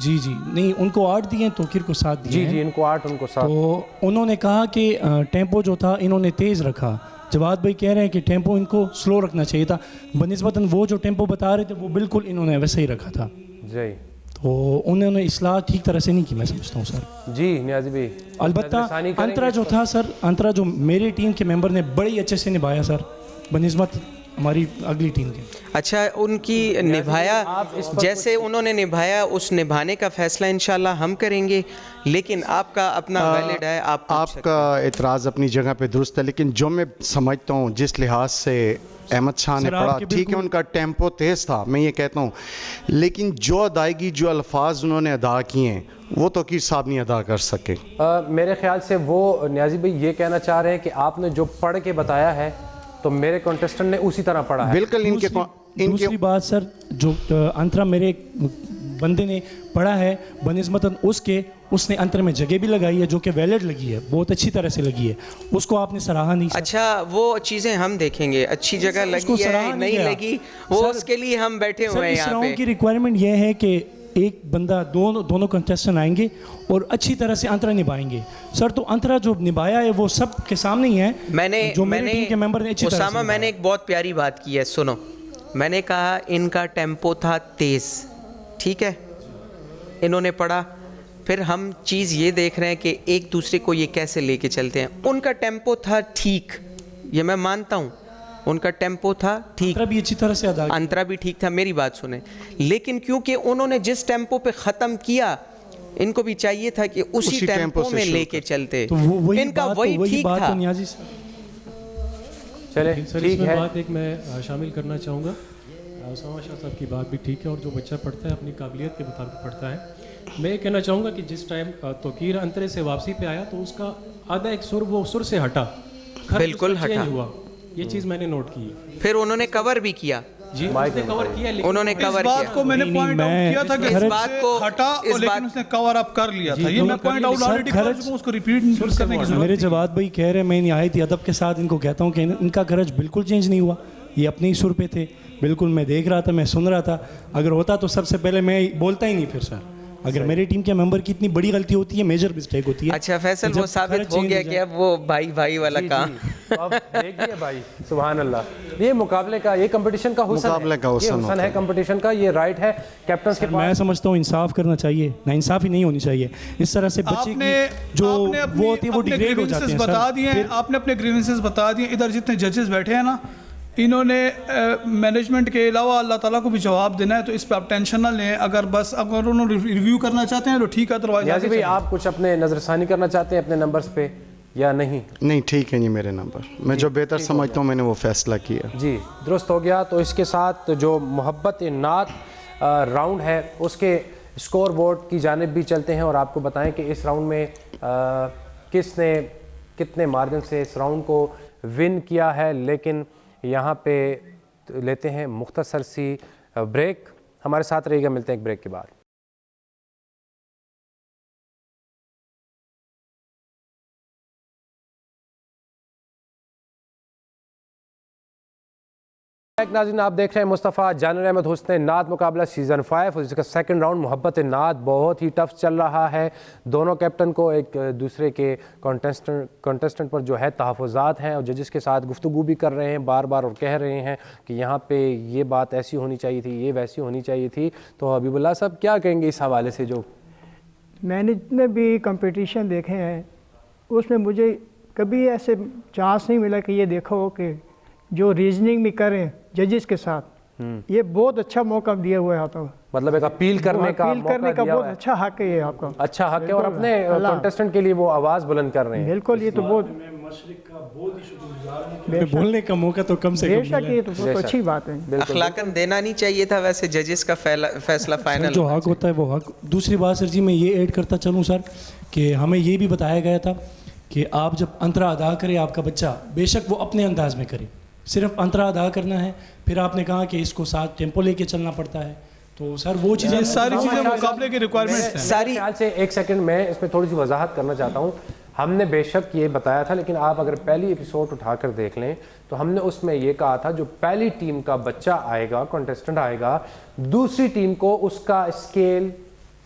जी जी नहीं, उनको 8 दिए, तौकीर को 7 दिए। जी जी, इनको 8 उनको 7। तो उन्होंने कहा कि टेम्पो जो था इन्होंने तेज़ रखा। जवाद भाई कह रहे हैं कि टेम्पो इनको स्लो रखना चाहिए था, बनिस्बतन वो जो टेम्पो बता रहे थे वो बिल्कुल इन्होंने वैसे ही रखा था। जी, तो उन्होंने इस्लाह ठीक तरह से नहीं की, मैं समझता हूँ सर। जी नियाज़ी भाई। अलबत्ता अंतरा जो था सर, अंतरा जो मेरे टीम के मेंबर ने बड़ी अच्छे से निभाया सर, बनिस्बत हमारी अगली टीम के। अच्छा, उनकी निभाया, जैसे उन्होंने निभाया उस निभाने का फ़ैसला इंशाल्लाह हम करेंगे, लेकिन आपका अपना वैलिड है। आपका एतराज़ अपनी जगह पे दुरुस्त है, लेकिन जो मैं समझता हूँ जिस लिहाज से अहमद शाह ने पढ़ा, ठीक है उनका टेम्पो तेज़ था, मैं ये कहता हूँ, लेकिन जो अदायगी, जो अल्फाज उन्होंने अदा किए हैं वो तौकीर साहब नहीं अदा कर सके। मेरे ख्याल से वो नियाज़ी भाई ये कहना चाह रहे हैं कि आपने जो पढ़ के बताया है तो मेरे कॉन्टेस्टेंट ने उसी तरह पढ़ा है। बिल्कुल। दूसरी बात सर, जो अंतरा मेरे बंदे ने पढ़ा है, बनिस्बतन उसने अंतर में जगह भी लगाई है जो कि वैलिड लगी है, बहुत अच्छी तरह से लगी है, उसको आपने सराहा नहीं। अच्छा, वो चीज़ें हम देखेंगे, अच्छी जगह लगी है नहीं लगी, वो उसके लिए हम बैठे हुए हैं यहाँ पे। की रिक्वायरमेंट यह है कि एक बंदा, दोनों कंटेस्टेंट आएंगे और अच्छी तरह से अंतरा निभाएंगे। सर तो अंतरा जो निभाया है वो सब के सामने ही है। मैंने टीम के मेंबर ने अच्छी तरह से उसामा, मैंने एक बहुत प्यारी बात की है, सुनो। मैंने कहा इनका टेम्पो था तेज़, ठीक है, इन्होंने पढ़ा, फिर हम चीज़ ये देख रहे हैं कि एक दूसरे को ये कैसे लेके चलते हैं। उनका टेम्पो था ठीक, ये मैं मानता हूँ, उनका टेम्पो था ठीक, भी अच्छी तरह से अदा, अंतरा भी ठीक था, मेरी बात सुने। लेकिन क्योंकि उन्होंने जिस टेम्पो पे ख़त्म किया, इनको भी चाहिए था कि उसी टेम्पो में लेके चलते, तो वही इनका बात, वही ठीक था। तो नियाजी चले सर, ठीक इसमें है। बात एक मैं शामिल करना चाहूँगा। उसामा शाह साहब की बात भी ठीक है, और जो बच्चा पढ़ता है अपनी काबिलियत के मुताबिक पढ़ता है। मैं ये कहना चाहूँगा कि जिस टाइम तोकीर अंतरे से वापसी पे आया तो उसका आधा एक सुर वो सुर से हटा, बिल्कुल हटा हुआ, ये चीज़ मैंने नोट की है। फिर उन्होंने कवर भी किया जी, उसने कवर किया, लेकिन उन्होंने कवर इस बात किया। को मैंने पॉइंट आउट किया था कि इस इस बात बात को हटा और लेकिन उसने कवर अप कर लिया था। ये मैं पॉइंट आउट ऑलरेडी कर चुका हूं, उसको रिपीट करने की जरूरत मेरे जवाब भाई कह रहे हैं, मैं निहायत अदब के साथ इनको कहता हूँ कि इनका गरज बिल्कुल चेंज नहीं हुआ, ये अपने ही सुर पे थे, बिल्कुल मैं देख रहा था, मैं सुन रहा था। अगर होता तो सबसे पहले मैं बोलता ही नहीं फिर सर। अगर मेरी टीम के मेंबर की इतनी बड़ी गलती होती है, मेजर मिस्टेक होती है। अच्छा फैसल, वो साबित हो गया कि अब वो भाई भाई वाला काम। तो अब देखिए भाई, सुभान अल्लाह, ये मुकाबले का, ये कंपटीशन का हुस्न मुकाबले का है, ये हुस्न हुस्न होता है है। कंपटीशन का, ये राइट है कैप्टन के मैं पास। समझता हूँ इंसाफ करना चाहिए, ना इंसाफी नहीं होनी चाहिए। इस तरह से बच्चे आपने की जो आपने वो होती है वो अपने डिग्रेड हो जाते grievances हैं बता सर। दिए हैं, आपने अपने ग्रीवेंसेस बता दिए। इधर जितने जजेस बैठे हैं ना, इन्होंने मैनेजमेंट के अलावा अल्लाह ताला को भी जवाब देना है, तो इस पे आप टेंशन ना लें। अगर उन्होंने रिव्यू करना चाहते हैं तो ठीक है, अदरवाइज नियाज़ी भाई, आप कुछ अपने नजरसानी करना चाहते हैं अपने नंबर्स पे या नहीं? नहीं, ठीक है जी, मेरे नंबर मैं जो बेहतर समझता हूँ मैंने वो फैसला किया। जी, दुरुस्त हो गया। तो इसके साथ जो मोहब्बत नात राउंड है उसके स्कोर बोर्ड की जानिब भी चलते हैं और आपको बताएं कि इस राउंड में किसने कितने मार्जिन से इस राउंड को विन किया है। लेकिन यहाँ पे लेते हैं मुख्तसर सी ब्रेक, हमारे साथ रहिएगा, मिलते हैं एक ब्रेक के बाद। नाज़रीन, आप देख रहे हैं मुस्तफ़ा जानर अहमद हुस्न नात मुकाबला सीज़न 5 और इसका सेकंड राउंड मोहब्बत नात बहुत ही टफ चल रहा है। दोनों कैप्टन को एक दूसरे के कॉन्टेस्टेंट पर जो है तहफ़्फ़ुज़ात हैं और जजेस के साथ गुफ्तगू भी कर रहे हैं बार बार और कह रहे हैं कि यहाँ पे ये बात ऐसी होनी चाहिए थी, ये वैसी होनी चाहिए थी। तो हबीबुल्लाह साहब क्या कहेंगे इस हवाले से? जो मैंने जितने भी कंपटीशन देखे हैं उसमें मुझे कभी ऐसे चांस नहीं मिला कि ये देखो कि जो रीजनिंग भी करें जजेस के साथ, ये बहुत अच्छा मौका दिया हुआ है आपको। मतलब एक अपील करने का बहुत अच्छा हक है ये आपका, अच्छा हक है और अपने कॉन्टेस्टेंट के लिए वो आवाज़ बुलंद कर रहे हैं। बिल्कुल, ये तो बहुत बोलने का मौका तो कम से कम बेशक, ये तो बहुत अच्छी बात है। अखलाकन देना नहीं चाहिए था वैसे जजेस का फैसला फाइनल जो हक होता है वो हक। दूसरी बात सर जी, मैं ये ऐड करता चलूँ सर कि हमें ये भी बताया गया था कि आप जब अंतरा अदा करें आपका बच्चा, बेशक वो अपने अंदाज में करे, सिर्फ अंतरा अदा करना है। फिर आपने कहा कि इसको साथ टेम्पो लेके चलना पड़ता है, तो सर वो चीज़ें सारी चीज़ें मुकाबले के रिक्वायरमेंट्स हैं। सारी ख्याल से एक सेकंड में इसमें थोड़ी सी वजाहत करना चाहता हूँ। हमने बेशक ये बताया था, लेकिन आप अगर पहली एपिसोड उठाकर देख लें तो हमने उसमें ये कहा था जो पहली टीम का बच्चा आएगा, कॉन्टेस्टेंट आएगा, दूसरी टीम को उसका स्केल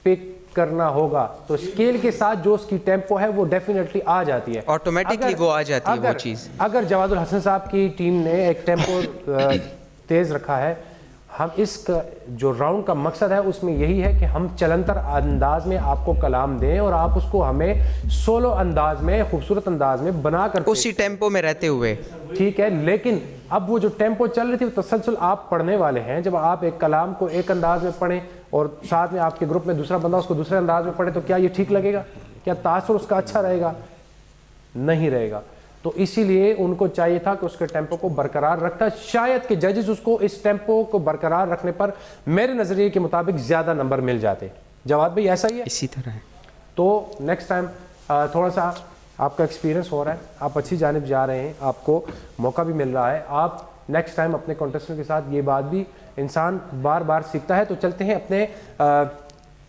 पिक करना होगा। तो स्केल के साथ जो उसकी टेम्पो है वो डेफिनेटली आ जाती है, ऑटोमेटिकली वो आ जाती है वो चीज़। अगर जवादुल हसन साहब की टीम ने एक टेम्पो तेज़ रखा है, हम इस जो राउंड का मकसद है उसमें यही है कि हम चलंतर अंदाज में आपको कलाम दें और आप उसको हमें सोलो अंदाज में, खूबसूरत अंदाज में बना कर उसी टेम्पो में रहते हुए, ठीक है। लेकिन अब वो जो टेम्पो चल रही थी वो तसलसल आप पढ़ने वाले हैं। जब आप एक कलाम को एक अंदाज में पढ़ें और साथ में आपके ग्रुप में दूसरा बंदा उसको दूसरे अंदाज में पढ़े, तो क्या ये ठीक लगेगा? क्या तासुर उसका अच्छा रहेगा? नहीं रहेगा। तो इसीलिए उनको चाहिए था कि उसके टेम्पो को बरकरार रखता। शायद कि जजेस उसको इस टेम्पो को बरकरार रखने पर मेरे नज़रिए के मुताबिक ज़्यादा नंबर मिल जाते। जवाब भाई ऐसा ही है, इसी तरह है। तो नेक्स्ट टाइम थोड़ा सा आपका एक्सपीरियंस हो रहा है, आप अच्छी जानिब जा रहे हैं, आपको मौका भी मिल रहा है। आप नेक्स्ट टाइम अपने कॉन्टेस्टेंट के साथ, ये बात भी इंसान बार बार सीखता है। तो चलते हैं अपने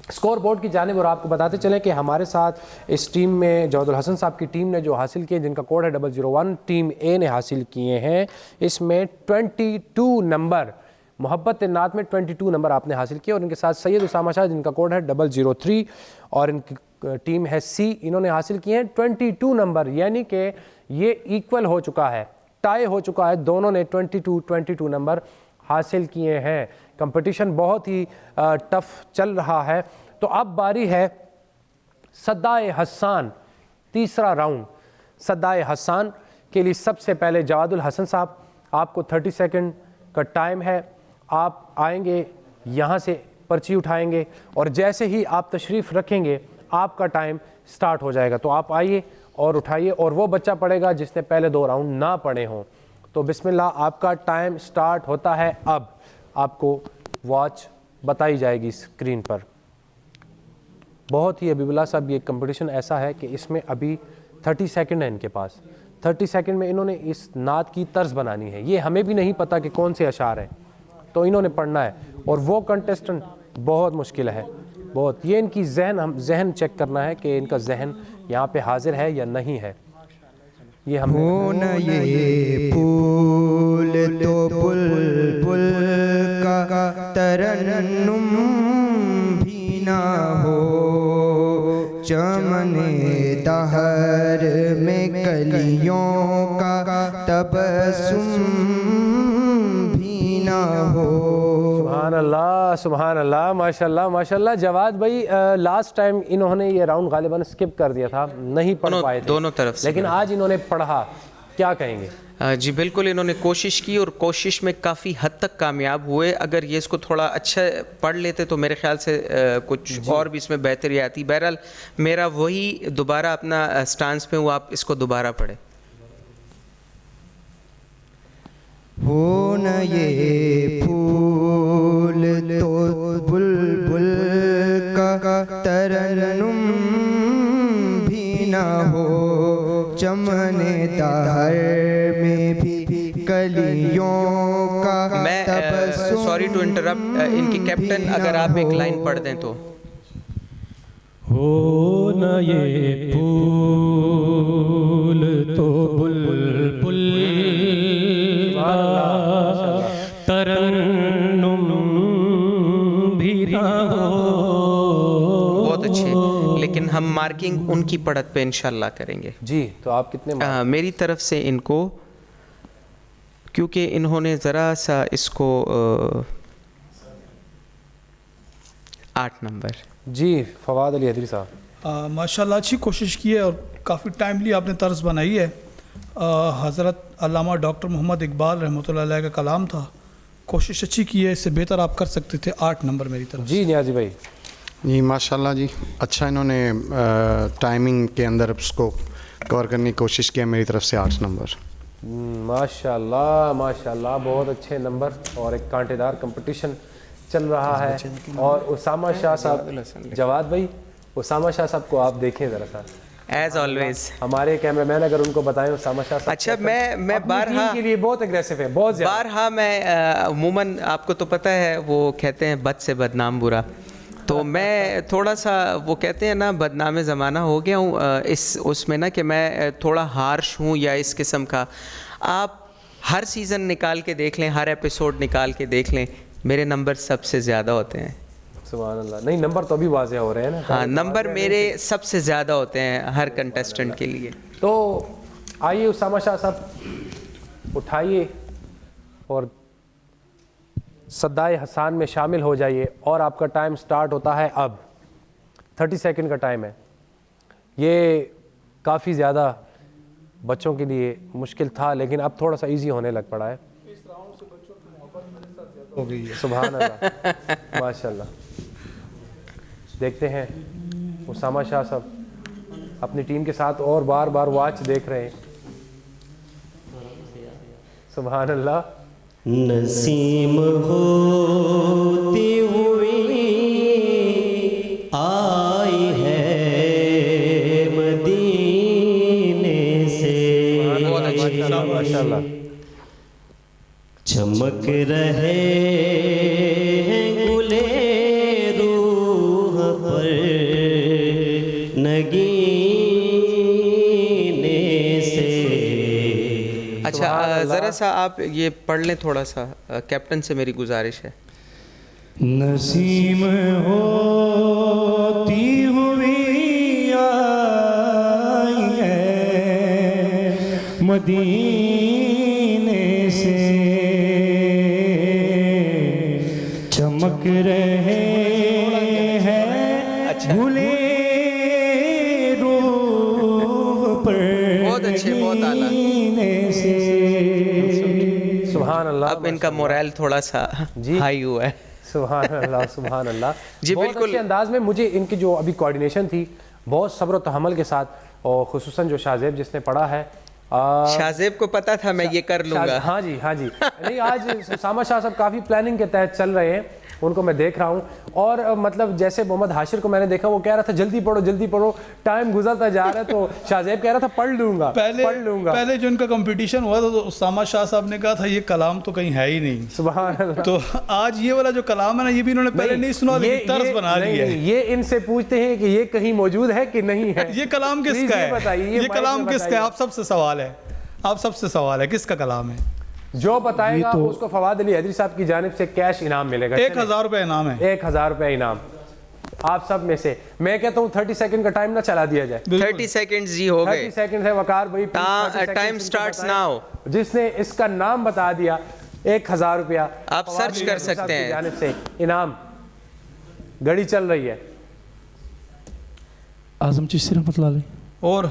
स्कोर बोर्ड की जानिब और आपको बताते चलें कि हमारे साथ इस टीम में जवादुल हसन साहब की टीम ने जो हासिल किए, जिनका कोड है 001, टीम ए ने हासिल किए हैं इसमें 22 नंबर। मोहब्बत नात में 22 नंबर आपने हासिल किए और इनके साथ सैयद उसामा शाह जिनका कोड है 003 और इनकी टीम है सी, इन्होंने हासिल किए हैं 22 नंबर। यानी कि ये इक्वल हो चुका है, टाई हो चुका है, दोनों ने 22 नंबर हासिल किए हैं। कंपटीशन बहुत ही टफ चल रहा है। तो अब बारी है सद्दाए हसन, तीसरा राउंड। सद्दाए हसन के लिए सबसे पहले जवादुल हसन साहब, आपको 30 सेकंड का टाइम है। आप आएंगे, यहाँ से पर्ची उठाएंगे और जैसे ही आप तशरीफ़ रखेंगे आपका टाइम स्टार्ट हो जाएगा। तो आप आइए और उठाइए, और वो बच्चा पढ़ेगा जिसने पहले 2 राउंड ना पढ़े हों। तो बिस्मिल्लाह, आपका टाइम स्टार्ट होता है अब। आपको वॉच बताई जाएगी स्क्रीन पर। बहुत ही हबीबुल्लाह साहब, ये कंपटीशन ऐसा है कि इसमें अभी 30 सेकंड है इनके पास। 30 सेकंड में इन्होंने इस नात की तर्ज बनानी है। ये हमें भी नहीं पता कि कौन से अशार हैं, तो इन्होंने पढ़ना है। और वो कंटेस्टेंट बहुत मुश्किल है, बहुत। ये इनकी जहन चेक करना है कि इनका जहन यहाँ पे हाजिर है या नहीं है। ये हम हो न ये फूल तो बुलबुल का तरन्नुम भी ना हो, चमने दहर में कलियों का तबस्सुम भी ना हो। सुभान अल्लाह, सुभान अल्लाह, माशाल्लाह माशाल्लाह। जवाद भाई, लास्ट टाइम इन्होंने ये राउंड गालिबन स्किप कर दिया था, नहीं पढ़ पाए थे दोनों तरफ से, लेकिन आज इन्होंने पढ़ा। क्या कहेंगे? जी बिल्कुल, इन्होंने कोशिश की और कोशिश में काफ़ी हद तक कामयाब हुए। अगर ये इसको थोड़ा अच्छा पढ़ लेते तो मेरे ख्याल से कुछ और भी इसमें बेहतरी आती। बहरहाल मेरा वही दोबारा अपना स्टांस पे हूँ, आप इसको दोबारा पढ़ें। हो न ये फूल तो बुलबुल का तरन्नुम भी ना हो, चमने दहर में भी कलियों का तबस्सुम। सॉरी टू इंटरप्ट, इनके कैप्टन अगर आप एक लाइन पढ़ दें तो। हो न ये फूल तो बुलबुल तरन्नुम भी ना हो। बहुत अच्छे, लेकिन हम मार्किंग उनकी पढ़त पे इंशाल्लाह करेंगे। जी, तो आप कितने मेरी तरफ से इनको, क्योंकि इन्होंने ज़रा सा इसको 8 नंबर। जी, फवाद अली हैदरी साहब, माशाल्लाह अच्छी कोशिश की है और काफ़ी टाइमली आपने तर्ज बनाई है। हज़रत अल्लामा डॉक्टर मोहम्मद इकबाल रहमतुल्लाह अलैह का कलाम था। कोशिश अच्छी की है, इससे बेहतर आप कर सकते थे। 8 नंबर मेरी तरफ। जी नियाज़ी भाई। जी माशाल्लाह जी, अच्छा इन्होंने टाइमिंग के अंदर उसको कवर करने की कोशिश किया। मेरी तरफ से 8 नंबर। माशाल्लाह माशाल्लाह, बहुत अच्छे नंबर और एक कांटेदार कंपटीशन चल रहा है। और उसामा शाह साहब, जवाद भाई, उसामा शाह साहब को आप देखें ज़रा सा। एज ऑलवेज हमारे कैमरामैन अगर उनको बताएं, उसामा शाह साहब। अच्छा, मैं बारहा के लिए बहुत एग्रेसिव है, बहुत ज़्यादा। बारहा मैं अमूमन, आपको तो पता है वो कहते हैं बद से बदनाम बुरा, तो मैं थोड़ा सा, वो कहते हैं ना, बदनाम ज़माना हो गया हूँ इस उसमें ना, कि मैं थोड़ा हार्श हूँ या इस किस्म का। आप हर सीज़न निकाल के देख लें, हर एपिसोड निकाल के देख लें, मेरे नंबर सबसे ज़्यादा होते हैं। सुभान अल्लाह। नहीं, नंबर तो अभी वाज़ेह हो रहे हैं ना। हाँ, नंबर मेरे सबसे ज़्यादा होते हैं हर कंटेस्टेंट के लिए। तो आइए उसामा शाह साहब, उठाइए और सद्दाए हसन में शामिल हो जाइए। और आपका टाइम स्टार्ट होता है अब। 30 सेकंड का टाइम है। ये काफ़ी ज़्यादा बच्चों के लिए मुश्किल था, लेकिन अब थोड़ा सा इजी होने लग पड़ा है। इस राउंड से बच्चों की मोहब्बत मेरे साथ ज़्यादा हो गई है। सुभान अल्लाह, माशाल्लाह। देखते हैं उसामा शाह साहब अपनी टीम के साथ और बार बार वॉच देख रहे हैं। सुभान अल्लाह। नसीम होती हुई आई है मदीने से, माशाल्लाह। चमक रहे हैं गुले रूह पर नगीने से। अच्छा, ज़रा सा आप ये पढ़ लें थोड़ा सा, कैप्टन से मेरी गुजारिश है। नसीम होती हुई आई है मदीने से, चमक रहे हैं भूले सुभान अल्लाह, अब इनका मोरल थोड़ा सा हाई हुआ है। सुभान अल्लाह, सुभान अल्लाह। जी बहुत बिल्कुल। अच्छे अंदाज में मुझे इनकी जो अभी कोऑर्डिनेशन थी बहुत सब्र और तहम्मुल के साथ, और खुसूसन जो शाहजेब जिसने पढ़ा है, शाहजेब को पता था मैं ये कर लूँगा। हाँ जी, हाँ जी। नहीं, आज उसामा शाह साहब काफ़ी प्लानिंग के तहत चल रहे हैं, उनको मैं देख रहा हूँ। और मतलब जैसे मोहम्मद हाशिर को मैंने देखा, वो कह रहा था जल्दी पढ़ो, टाइम गुजरता जा रहा है, तो शाहजेब कह रहा था पढ़ लूँगा। पहले जो इनका कंपटीशन हुआ था तो उसामा शाह साहब ने कहा था ये कलाम तो कहीं है ही नहीं। सुभान अल्लाह। तो आज ये वाला जो कलाम है ना, ये भी इन्होंने पहले नहीं सुना, लेकिन तर्ज बना लिया है। ये इनसे पूछते हैं कि ये कहीं मौजूद है कि नहीं है। ये कलाम किसका है? बताइए, ये कलाम किसका है? आप सबसे सवाल है, किसका कलाम है? जो बताएगा उसको फवाद अली हैदरी साहब की जानिब से कैश इनाम मिलेगा। 1000 रुपये इनाम है। 1000 रुपये इनाम आप सब में से। मैं कहता हूँ 30 सेकंड का टाइम ना चला दिया जाए। 30 सेकंड जी हो गए। 30 सेकंड है वकार भाई, टाइम स्टार्ट्स नाउ। जिसने इसका नाम बता दिया 1000 रुपया आप सर्च कर सकते हैं, जानिब से इनाम। घड़ी चल रही है। आजम चिश्ती रहमतुल्लाह अलैह। और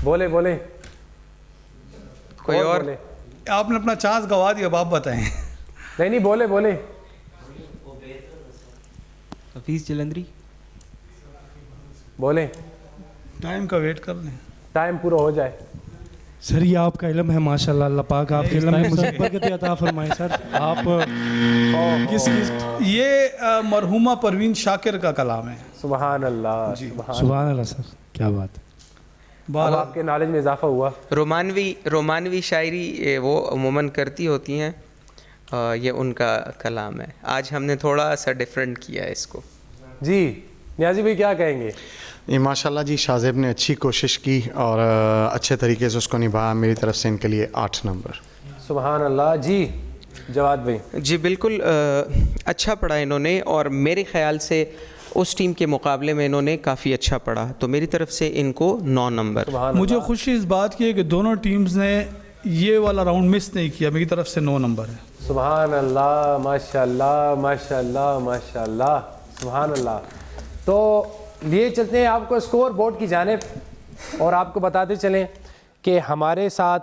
बोले कोई और? आपने अपना चांस गवा दिया, अब आप बताएं। नहीं बोले हफीज जलंधरी। बोले, टाइम का वेट कर लें, टाइम पूरा हो जाए। सर ये आपका इल्म है माशाल्लाह, अल्लाह पाक आपके इल्म में मुझे बरकत अता फरमाए। सर आप किस ये मरहुमा परवीन शाकिर का कलाम है। सुभान अल्लाह, सुभान अल्लाह सर, क्या बात है। अब आपके नॉलेज में इजाफा हुआ। रोमानवी शायरी वो अमूमन करती होती हैं, ये उनका कलाम है। आज हमने थोड़ा सा डिफरेंट किया है इसको। जी नियाजी भाई क्या कहेंगे? ये माशाल्लाह जी, शाहजेब ने अच्छी कोशिश की और अच्छे तरीके से उसको निभाया। मेरी तरफ से इनके लिए 8 नंबर। सुभान अल्लाह। जी जवाद भाई। जी बिल्कुल, अच्छा पढ़ा इन्होंने, और मेरे ख्याल से उस टीम के मुकाबले में इन्होंने काफ़ी अच्छा पढ़ा, तो मेरी तरफ से इनको 9 नंबर। मुझे खुशी इस बात की है कि दोनों टीम्स ने ये वाला राउंड मिस नहीं किया। मेरी तरफ से 9 नंबर है। सुभान अल्लाह, माशाल्लाह माशाल्लाह माशाल्लाह, सुभान अल्लाह। तो लिए चलते हैं आपको स्कोर बोर्ड की जानिब, और आपको बताते चलें कि हमारे साथ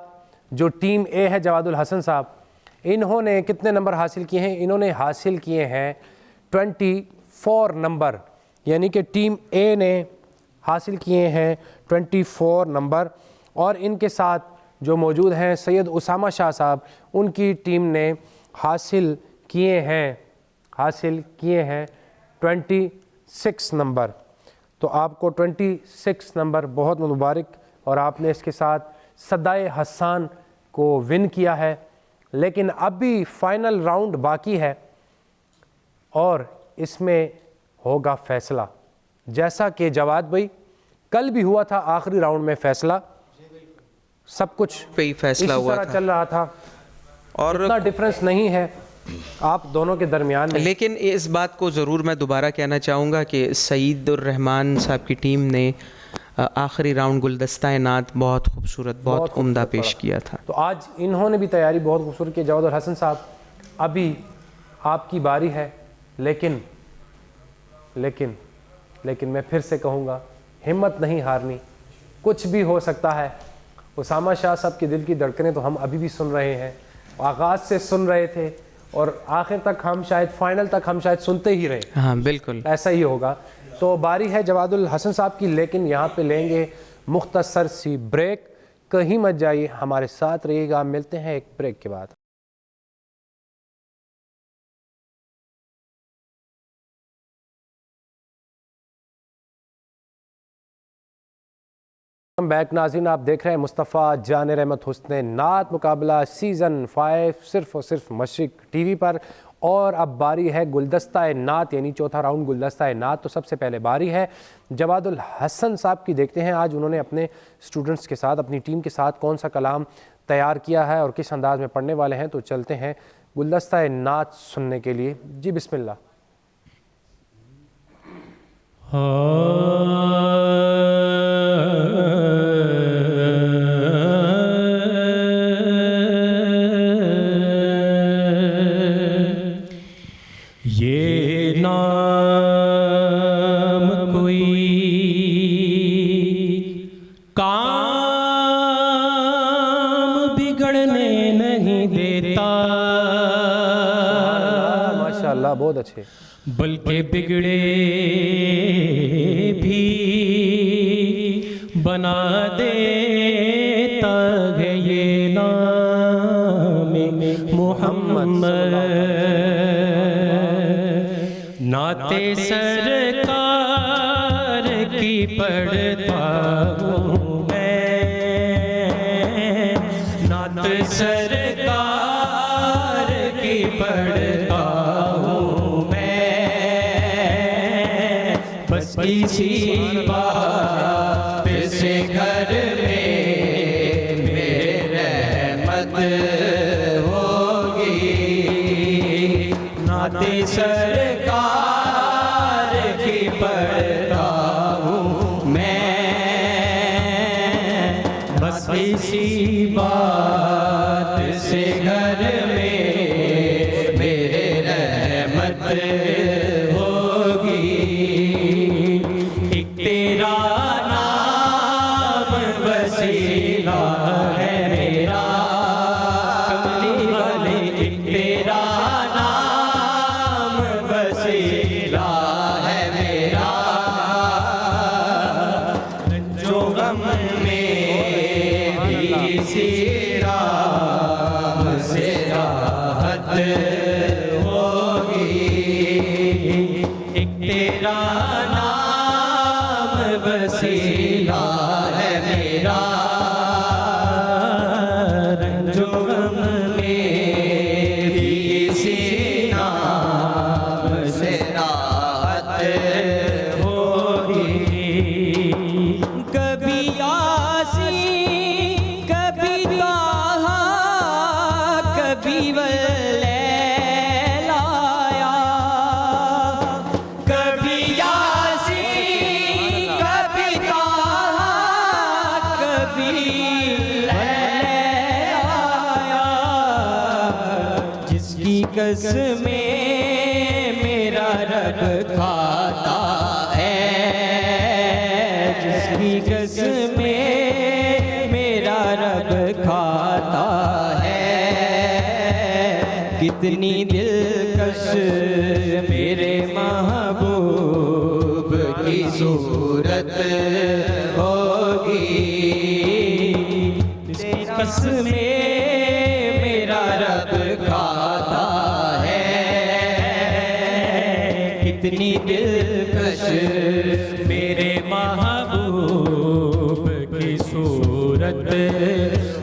जो टीम ए है जवादुल हसन साहब, इन्होंने कितने नंबर हासिल किए हैं? इन्होंने हासिल किए हैं 24 नंबर, यानी कि टीम ए ने हासिल किए हैं 24 नंबर। और इनके साथ जो मौजूद हैं सैयद उसामा शाह साहब, उनकी टीम ने हासिल किए हैं 26 नंबर। तो आपको 26 नंबर बहुत मुबारक, और आपने इसके साथ सदाए हसान को विन किया है। लेकिन अभी फाइनल राउंड बाकी है और इसमें होगा फैसला। जैसा कि जवाद भाई कल भी हुआ था, आखिरी राउंड में फैसला, सब कुछ पे ही फैसला हुआ था, चल रहा था, और इतना डिफरेंस नहीं है आप दोनों के दरमियान में। लेकिन इस बात को ज़रूर मैं दोबारा कहना चाहूँगा कि सईदुर रहमान साहब की टीम ने आखिरी राउंड गुलदस्ता नात बहुत खूबसूरत, बहुत उम्दा पेश किया था। तो आज इन्होंने भी तैयारी बहुत खूबसूरत की। जवादुल हसन साहब, अभी आपकी बारी है, लेकिन मैं फिर से कहूँगा, हिम्मत नहीं हारनी, कुछ भी हो सकता है। उसामा शाह साहब के दिल की धड़कनें तो हम अभी भी सुन रहे हैं, आगाज़ से सुन रहे थे, और आखिर तक हम शायद, फाइनल तक हम शायद सुनते ही रहे। हाँ बिल्कुल, ऐसा ही होगा। तो बारी है जवादुल हसन साहब की, लेकिन यहाँ पे लेंगे मुख्तसर सी ब्रेक। कहीं मत जाइए, हमारे साथ रहिएगा। मिलते हैं एक ब्रेक के बाद। बैक नाज़रीन, आप देख रहे हैं मुस्तफ़ा जान रहमत हुस्न नात मुकाबला सीज़न 5 सिर्फ़ और सिर्फ मशरिक टीवी पर। और अब बारी है गुलदस्ता नात, यानी चौथा राउंड गुलदस्ता नात। तो सबसे पहले बारी है जवादुल हसन साहब की। देखते हैं आज उन्होंने अपने स्टूडेंट्स के साथ, अपनी टीम के साथ कौन सा कलाम तैयार किया है और किस अंदाज में पढ़ने वाले हैं। तो चलते हैं गुलदस्ता नात सुनने के लिए। जी बिस्मिल्लाह। ये नाम कोई काम बिगड़ने नहीं देता, माशाअल्लाह बहुत अच्छे। बल्कि बिगड़े भी बना देता है ये नाम मोहम्मद। नाते सरकार की पढ़ता हूँ मैं, नात सरकार की पढ़ता हूँ मैं, बस किसी बात से घर में मेरे रहमत होगी। नाते सरकार की पढ़ता हूँ मैं, बस इसी बात से घर में मेरे रहमत होगी। एक तेरा नाम वसीला है मेरा, कमली वाले एक तेरा नाम वसीला है मेरा, जो गम में भी इसी राम से राहत होगी। एक तेरा नाम वसीला है मेरा, जो गम में भी इसी नाम से राहत होगी। कभी यासीन कभी ताहा कभी वलैलाया, कभी यासीन कभी ताहा कभी वलैलाया, जिसकी कसमें मेरा रब खाता है, जिसकी कसमें मेरा रब खाता है। कितनी दिलकश मेरे महबूब की सूरत होगी, जिसकी कसमें मेरा रब खाता है। कितनी दिलकश मेरे महबूब की सूरत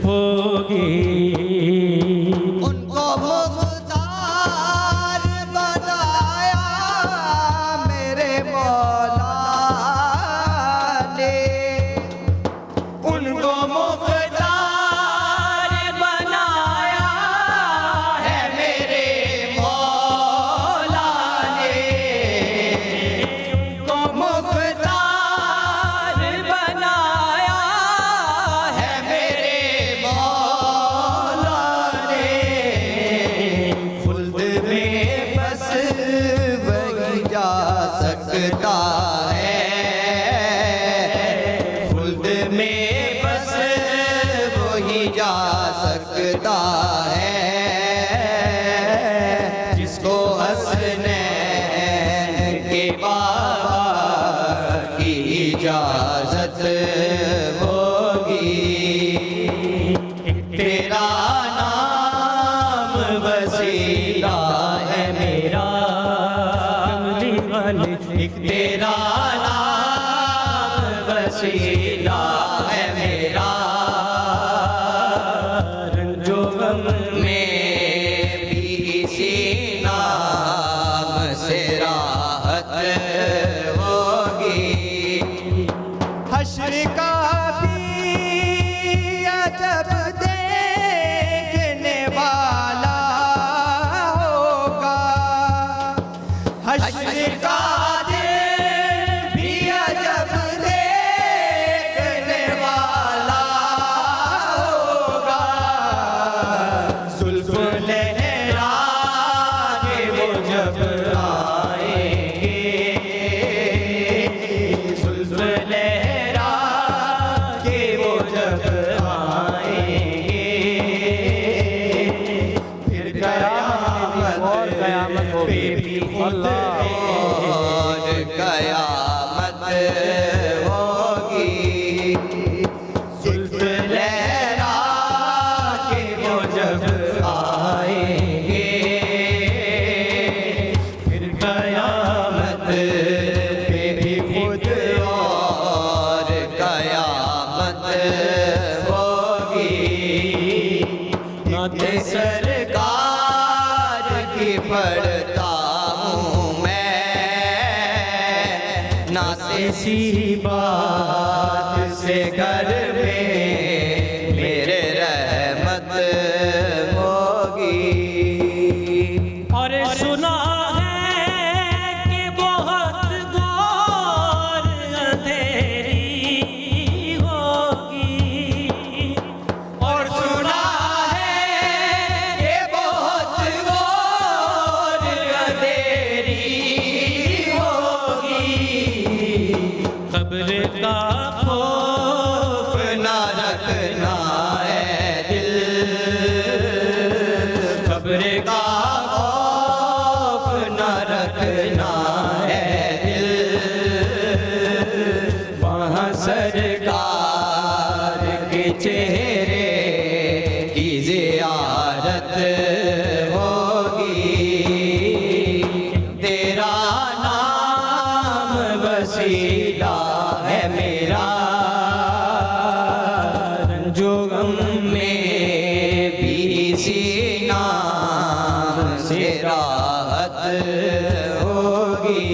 होगी। उनको मुख्तार बनाया मेरे मौला ने, उनको मुख्तार बनाया है मेरे मौला ने, उनको मुख्तार बनाया है मेरे मौला ने। खुल्द में बस वही जा सकता है, खुल्द में बस वही जा सकता है, जिसको हसनैन के बाबा की इजाजत होगी। तेरा नाम वसीला है मेरा, कमली वाले एक तेरा नाम वसीला है मेरा, जो गम में भी इसी नाम से राहत होगी। हश्र का भी अजब देखने वाला होगा, हश्र का दिन भी अजब होगी। और कयामत होगी। जुल्फ लहरा के वो जब आएंगे, फिर कयामत पे भी खुद और कयामत होगी। नाते सरकार की पढ़ता हूँ मैं, नाते सी बात से घर में मेरे रहमत होगी। और सुना है कि बहुत गौर अंधेरी होगी। और सुना है कि बहुत गौर अंधेरी होगी। कब्र का खौफ न रखना है दिल, कब्र का खौफ न रखना है दिल। वहाँ सरकार के चेहरे की ज़ियारत होगी। तेरा नाम वसीला है मेरा, रंजो गम में भी इसी नाम से राहत होगी।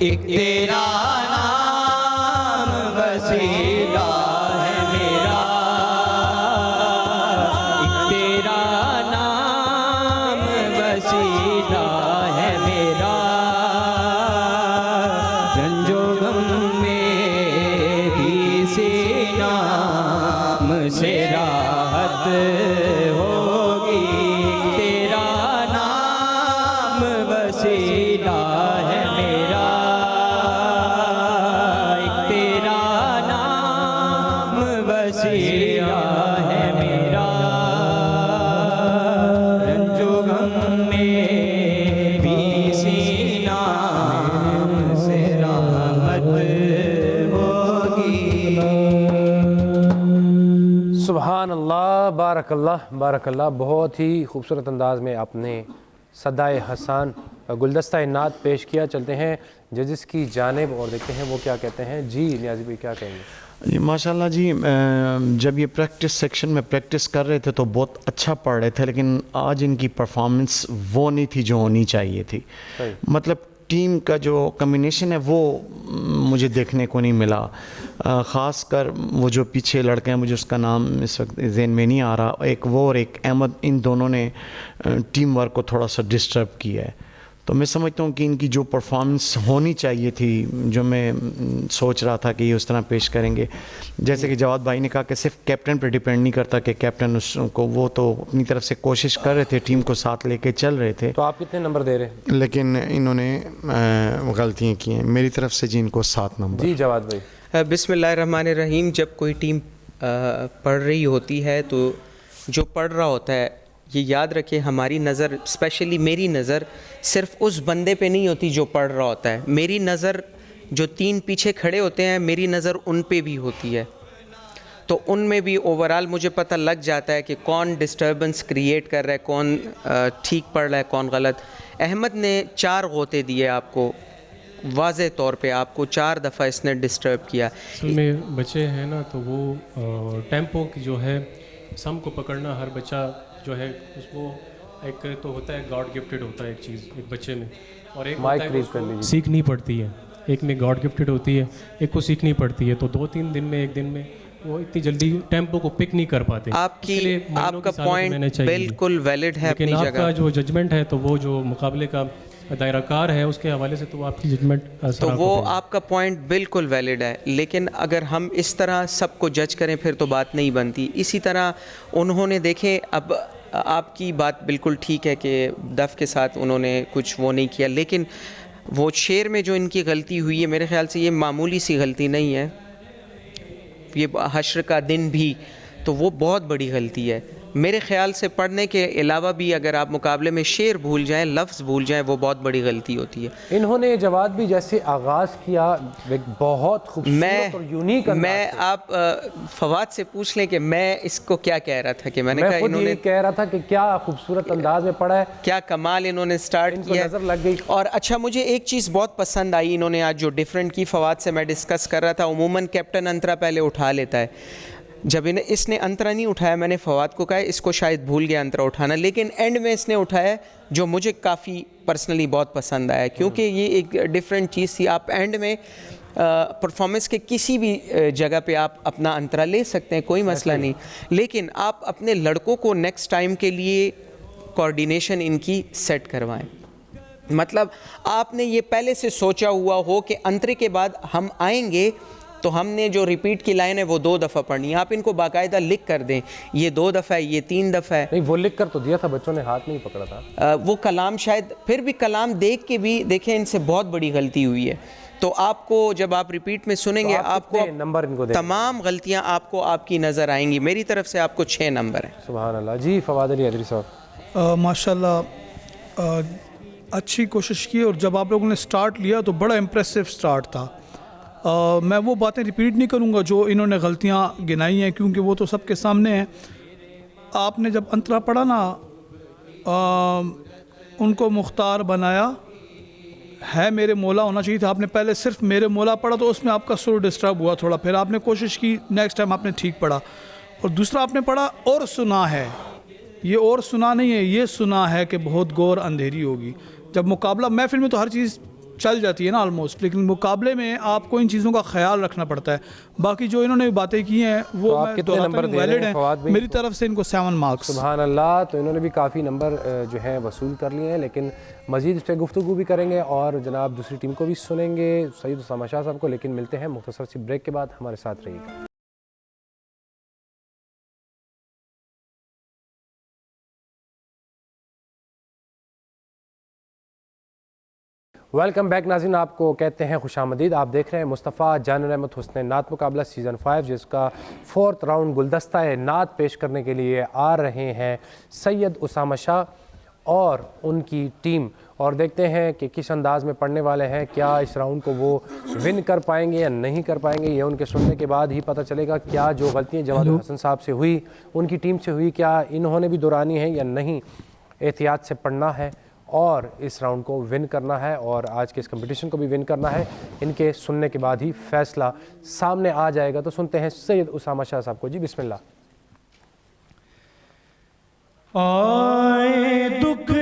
एक तेरा नाम वसीला है मेरा, एक तेरा नाम वसीला है मेरा। रंजो गम में भी इसी नाम से राहत होगी। तेरा नाम वसीला है मेरा, एक तेरा नाम वसीला है मेरा। रंजो गम में भी इसी नाम से राहत होगी। सुभान अल्लाह, बारकल्लाह बारकल्लाह। बहुत ही खूबसूरत अंदाज में आपने सदाए हसन गुलदस्ता नात पेश किया। चलते हैं जजिस की जानिब और देखते हैं वो क्या कहते हैं। जी नियाज़ी भाई क्या कहेंगे? जी माशाल्लाह जी, जब ये प्रैक्टिस सेक्शन में प्रैक्टिस कर रहे थे तो बहुत अच्छा पढ़ रहे थे, लेकिन आज इनकी परफॉर्मेंस वो नहीं थी जो होनी चाहिए थी। मतलब टीम का जो कम्बिनेशन है वो मुझे देखने को नहीं मिला। ख़ास कर वो जो पीछे लड़के हैं, मुझे उसका नाम इस वक्त ज़हन में नहीं आ रहा, एक वो और एक अहमद, इन दोनों ने टीम वर्क को थोड़ा सा डिस्टर्ब किया है। तो मैं समझता हूँ कि इनकी जो परफॉर्मेंस होनी चाहिए थी, जो मैं सोच रहा था कि ये उस तरह पेश करेंगे, जैसे कि जवाद भाई ने कहा कि सिर्फ कैप्टन पर डिपेंड नहीं करता कि कैप्टन उसको, वो तो अपनी तरफ से कोशिश कर रहे थे, टीम को साथ लेके चल रहे थे। तो आप कितने नंबर दे रहे हैं? लेकिन इन्होंने गलतियाँ की हैं। मेरी तरफ से जी इनको 7 नंबर। जी जवाद भाई। बिस्मिल्लाहिर्रहमानिर्रहीम। जब कोई टीम पढ़ रही होती है तो जो पढ़ रहा होता है, ये याद रखिए, हमारी नज़र, स्पेशली मेरी नज़र सिर्फ उस बंदे पे नहीं होती जो पढ़ रहा होता है। मेरी नज़र जो 3 पीछे खड़े होते हैं, मेरी नज़र उन पे भी होती है। तो उनमें भी ओवरऑल मुझे पता लग जाता है कि कौन डिस्टर्बेंस क्रिएट कर रहा है, कौन ठीक पढ़ रहा है, कौन गलत। अहमद ने 4 गोते दिए आपको, वाज़े तौर पे आपको 4 दफ़ा इसने डिस्टर्ब किया। असल में बच्चे हैं ना, तो वो टेम्पो की जो है सम को पकड़ना, हर बच्चा जो है उसको एक तो होता है गॉड गिफ्टेड होता है एक चीज़ एक बच्चे में, और एक होता है उसको सीखनी पड़ती है। एक में गॉड गिफ्टेड होती है, एक को सीखनी पड़ती है। तो 2-3 दिन में, एक दिन में वो इतनी जल्दी टेम्पो को पिक नहीं कर पाते। आपका पॉइंट बिल्कुल वैलिड है अपनी जगह। आपका जो जजमेंट है, तो वो जो मुकाबले का दायराकार है उसके हवाले से तो आपकी जजमेंट, तो वो आपका पॉइंट बिल्कुल वैलिड है। लेकिन अगर हम इस तरह सबको जज करें फिर तो बात नहीं बनती। इसी तरह उन्होंने, देखें, अब आपकी बात बिल्कुल ठीक है कि दफ़ के साथ उन्होंने कुछ वो नहीं किया, लेकिन वो शेर में जो इनकी गलती हुई है, मेरे ख़्याल से ये मामूली सी गलती नहीं है। ये हश्र का दिन भी, तो वो बहुत बड़ी गलती है। मेरे ख़्याल से पढ़ने के अलावा भी अगर आप मुकाबले में शेर भूल जाएं, लफ्ज़ भूल जाएं, वो बहुत बड़ी गलती होती है। इन्होंने जवाब भी जैसे आगाज़ किया एक बहुत खूबसूरत और यूनिक मैं आप फवाद से पूछ लें कि मैं इसको क्या कह रहा था कि मैंने कहा इन्होंने कह रहा था कि क्या खूबसूरत अंदाज में पढ़ा है, क्या कमाल इन्होंने स्टार्ट किया, नज़र लग गई। और अच्छा मुझे एक चीज़ बहुत पसंद आई इन्होंने आज जो डिफरेंट की, फवाद से मैं डिस्कस कर रहा था, उमूमन कैप्टन अंतरा पहले उठा लेता है, जब इसने अंतरा नहीं उठाया मैंने फवाद को कहा इसको शायद भूल गया अंतरा उठाना, लेकिन एंड में इसने उठाया जो मुझे काफ़ी पर्सनली बहुत पसंद आया, क्योंकि ये एक डिफरेंट चीज़ थी। आप एंड में परफॉर्मेंस के किसी भी जगह पे आप अपना अंतरा ले सकते हैं, कोई मसला नहीं, लेकिन आप अपने लड़कों को नेक्स्ट टाइम के लिए कोऑर्डिनेशन इनकी सेट करवाएं। मतलब आपने ये पहले से सोचा हुआ हो कि अंतरे के बाद हम आएंगे तो हमने जो रिपीट की लाइन है वो 2 दफ़ा पढ़नी है, आप इनको बाकायदा लिख कर दें, ये 2 दफ़ा है, ये 3 दफ़ा है। नहीं, वो लिख कर तो दिया था, बच्चों ने हाथ नहीं पकड़ा था। वो कलाम शायद फिर भी कलाम देख के भी देखें, इनसे बहुत बड़ी गलती हुई है। तो आपको जब आप रिपीट में सुनेंगे तो आपको नंबर इनको तमाम गलतियाँ आपको आपकी नज़र आएंगी। मेरी तरफ से आपको 6 नंबर हैं। सुभान अल्लाह। जी फवाद अली हैदरी साहब। माशाल्लाह अच्छी कोशिश की, और जब आप लोगों ने स्टार्ट लिया तो बड़ा इम्प्रेसिव स्टार्ट था। मैं वो बातें रिपीट नहीं करूँगा जो इन्होंने गलतियाँ गिनाई हैं, क्योंकि वो तो सबके सामने हैं। आपने जब अंतरा पढ़ा ना, उनको मुख्तार बनाया है मेरे मौला होना चाहिए था, आपने पहले सिर्फ मेरे मौला पढ़ा तो उसमें आपका सुर डिस्टर्ब हुआ थोड़ा, फिर आपने कोशिश की, नेक्स्ट टाइम आपने ठीक पढ़ा। और दूसरा आपने पढ़ा और सुना है, ये और सुना नहीं है, ये सुना है कि बहुत गौर अंधेरी होगी। जब मुकाबला, महफिल में तो हर चीज़ चल जाती है ना ऑलमोस्ट, लेकिन मुकाबले में आपको इन चीज़ों का ख्याल रखना पड़ता है। बाकी जो इन्होंने बातें की हैं वो तो कितने नंबर वैलिड हैं? मेरी तरफ से इनको 7 मार्क्स। सुभान अल्लाह। तो इन्होंने भी काफ़ी नंबर जो है वसूल कर लिए हैं, लेकिन मज़ीद इस पर गुफ्तगू भी करेंगे और जनाब दूसरी टीम को भी सुनेंगे, सैयद उसामा शाह साहब को। लेकिन मिलते हैं मुख्तसर सी ब्रेक के बाद, हमारे साथ रहिएगा। वेलकम बैक नाज़रीन, आपको कहते हैं खुशामदीद। आप देख रहे हैं मुस्तफ़ा जान रहमत हुस्न नात मुकाबला सीज़न 5, जिसका 4th राउंड गुलदस्ता नात पेश करने के लिए आ रहे हैं सैयद उसामा शाह और उनकी टीम। और देखते हैं कि किस अंदाज़ में पढ़ने वाले हैं, क्या इस राउंड को वो विन कर पाएंगे या नहीं कर पाएंगे, ये उनके सुनने के बाद ही पता चलेगा। क्या जो गलतियाँ जवाद हसन साहब से हुई, उनकी टीम से हुई, क्या इन्होंने भी दोहरानी है या नहीं। एहतियात से पढ़ना है और इस राउंड को विन करना है और आज के इस कंपटीशन को भी विन करना है। इनके सुनने के बाद ही फैसला सामने आ जाएगा। तो सुनते हैं सैयद उसामा शाह साहब को। जी बिस्मिल्लाह। आए दुख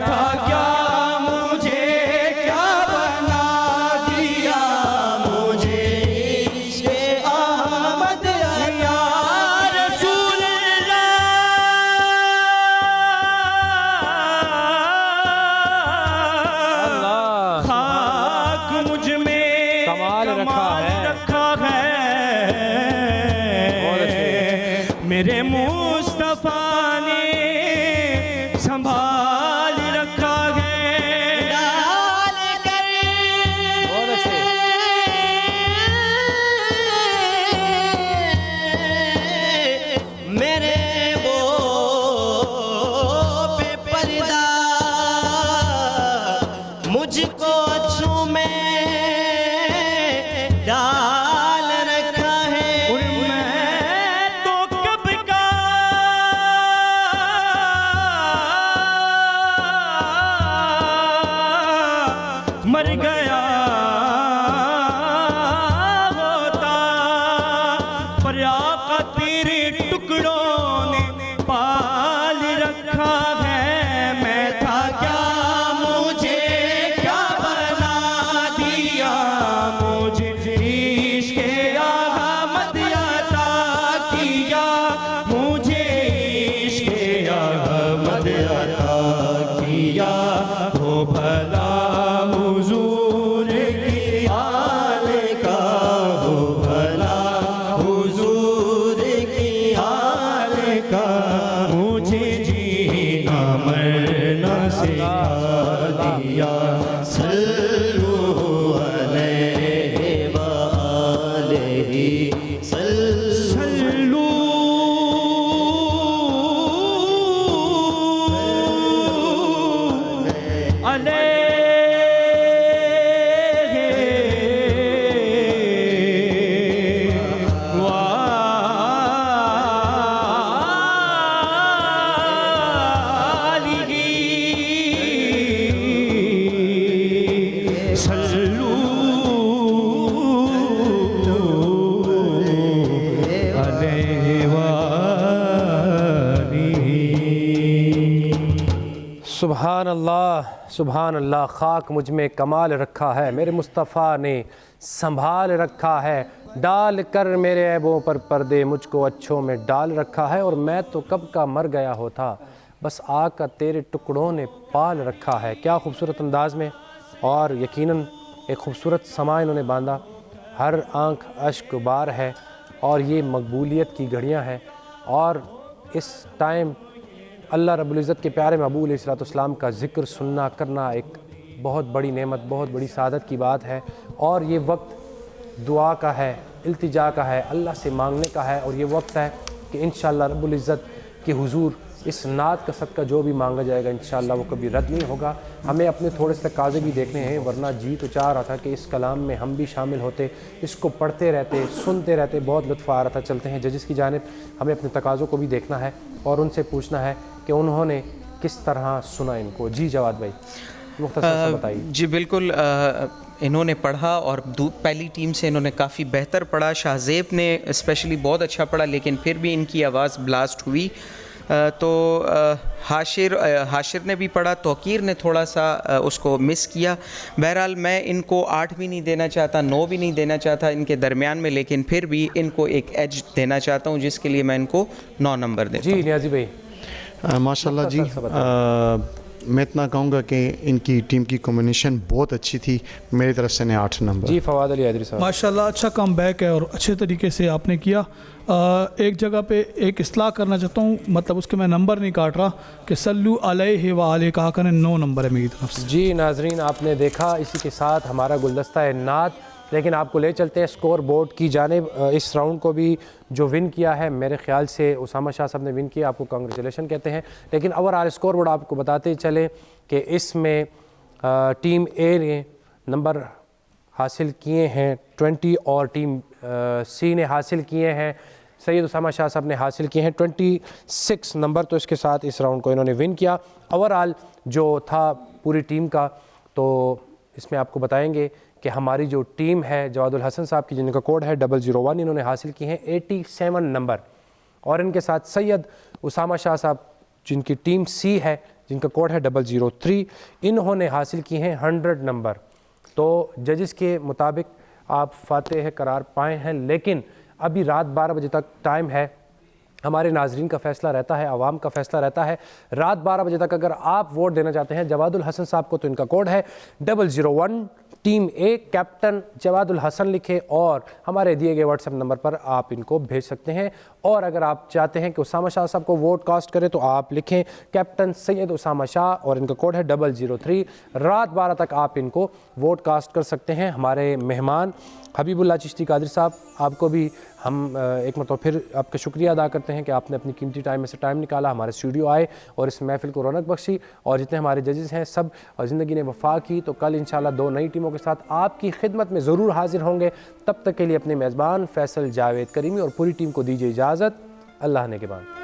था क्या मुझे क्या बना दिया, मुझे इश्क़े अहमद या रसूल अल्लाह खाक मुझ में कमाल रखा है। मेरे मुस्तफ़ा ने संभाल रखा है। डाल कर बहुत अच्छे। मेरे वो पे पर्दा मुझको अच्छों में डाल रखा है। और मैं तो कब का मर गया होता, पर आका तेरे टुकड़ों ने पाल रखा है। मैं था क्या मुझे क्या बना दिया, मुझे इश्क़े अहमद अता किया, मुझे इश्क़े अहमद अता किया। हो भला हुजूर की आल का, हो भला हुजूर की आल का, मुझे जीना मरना सिखा दिया। सल्लू अलैहि व आलिहि सल्लू सुभान अल्लाह सुभान अल्लाह। खाक मुझ में कमाल रखा है, मेरे मुस्तफ़ा ने संभाल रखा है। डाल कर मेरे ऐबों पर पर्दे मुझको अच्छों में डाल रखा है। और मैं तो कब का मर गया होता, बस आका तेरे टुकड़ों ने पाल रखा है। क्या खूबसूरत अंदाज में, और यकीनन एक खूबसूरत समा इन्होंने बांधा। हर आँख अश्क बार है और ये मकबूलियत की घड़ियाँ हैं। और इस टाइम अल्लाह रब्बुल इज़्ज़त के प्यारे महबूब अलैहिस्सलाम का ज़िक्र सुनना करना एक बहुत बड़ी नेमत, बहुत बड़ी सादत की बात है। और ये वक्त दुआ का है, इल्तिजा का है, अल्लाह से मांगने का है। और ये वक्त है कि इंशाअल्लाह रब्बुल इज़्ज़त के हुजूर इस नात का सदका जो भी मांगा जाएगा इंशाअल्लाह वो कभी रद्द नहीं होगा। हमें अपने थोड़े से तकाज़े भी देखने हैं, वरना जी तो चाह रहा था कि इस कलाम में हम भी शामिल होते, इसको पढ़ते रहते, सुनते रहते, बहुत लुत्फ़ आ रहा था। चलते हैं जजिस की जानिब, हमें अपने तकाज़ों को भी देखना है और उनसे पूछना है कि उन्होंने किस तरह सुना इनको। जी जवाद भाई मुख्तसर से बताइए। जी बिल्कुल, इन्होंने पढ़ा और पहली टीम से इन्होंने काफ़ी बेहतर पढ़ा। शाहज़ेब ने स्पेशली बहुत अच्छा पढ़ा, लेकिन फिर भी इनकी आवाज़ ब्लास्ट हुई। तो हाशिर ने भी पढ़ा, तौकीर ने थोड़ा सा उसको मिस किया। बहरहाल मैं इनको 8 भी नहीं देना चाहता, 9 भी नहीं देना चाहता, इनके दरमियान में, लेकिन फिर भी इनको एक एज देना चाहता हूँ, जिसके लिए मैं इनको 9 नंबर देता हूँ। जी नियाज़ी भाई माशाल्लाह जी, मैं इतना कहूँगा कि इनकी टीम की कॉम्बिनेशन बहुत अच्छी थी। मेरी तरफ से 8 नंबर। जी फवाद अली हैदरी साहब माशाल्लाह अच्छा कम बैक है और अच्छे तरीके से आपने किया। एक जगह पे एक इस्लाह करना चाहता हूँ, मतलब उसके मैं नंबर नहीं काट रहा कि सल्लू अलैहि व आलिहि कहा करें, 9 नंबर है मेरी तरफ से। जी नाजरीन आपने देखा, इसी के साथ हमारा गुलदस्ता है नात, लेकिन आपको ले चलते हैं स्कोर बोर्ड की जानिब। इस राउंड को भी जो विन किया है, मेरे ख्याल से उसामा शाह साहब ने विन किया, आपको कांग्रेचुलेशन कहते हैं। लेकिन ओवरऑल स्कोर बोर्ड आपको बताते चले कि इसमें टीम ए ने नंबर हासिल किए हैं 20 और टीम सी ने हासिल किए हैं, सैयद उसामा शाह साहब ने हासिल किए हैं 26 नंबर। तो इसके साथ इस राउंड को इन्होंने विन किया। ओवरऑल जो था पूरी टीम का, तो इसमें आपको बताएंगे कि हमारी जो टीम है जवादुल हसन साहब की, जिनका कोड है 001, इन्होंने हासिल की हैं 87 नंबर। और इनके साथ सैयद उसामा शाह साहब जिनकी टीम सी है, जिनका कोड है 003, इन्होंने हासिल किए हैं 100 नंबर। तो जजेस के मुताबिक आप फातेह करार पाए हैं, लेकिन अभी रात 12 बजे तक टाइम है। हमारे नाजरीन का फ़ैसला रहता है, आवाम का फ़ैसला रहता है। रात 12 बजे तक अगर आप वोट देना चाहते हैं जवादुल हसन साहब को, तो इनका कोड है 001 टीम ए, कैप्टन जवादुल हसन लिखे और हमारे दिए गए व्हाट्सएप नंबर पर आप इनको भेज सकते हैं। और अगर आप चाहते हैं कि उसामा शाह साहब को वोट कास्ट करें तो आप लिखें कैप्टन सैयद उसामा शाह और इनका कोड है 003। रात 12 तक आप इनको वोट कास्ट कर सकते हैं। हमारे मेहमान हबीबुल्लाह चिश्ती कादरी साहब, आपको भी हम एक मरतबा फिर आपका शुक्रिया अदा करते हैं कि आपने अपनी कीमती टाइम में से टाइम निकाला, हमारे स्टूडियो आए और इस महफिल को रौनक बख्शी। और जितने हमारे जजेस हैं सब ज़िंदगी ने वफा की, तो कल इंशाल्लाह 2 नई टीमों के साथ आपकी खिदमत में ज़रूर हाजिर होंगे। तब तक के लिए अपने मेज़बान फैसल जावेद करीमी और पूरी टीम को दीजिए इजाज़त। अल्लाह ने के बाद।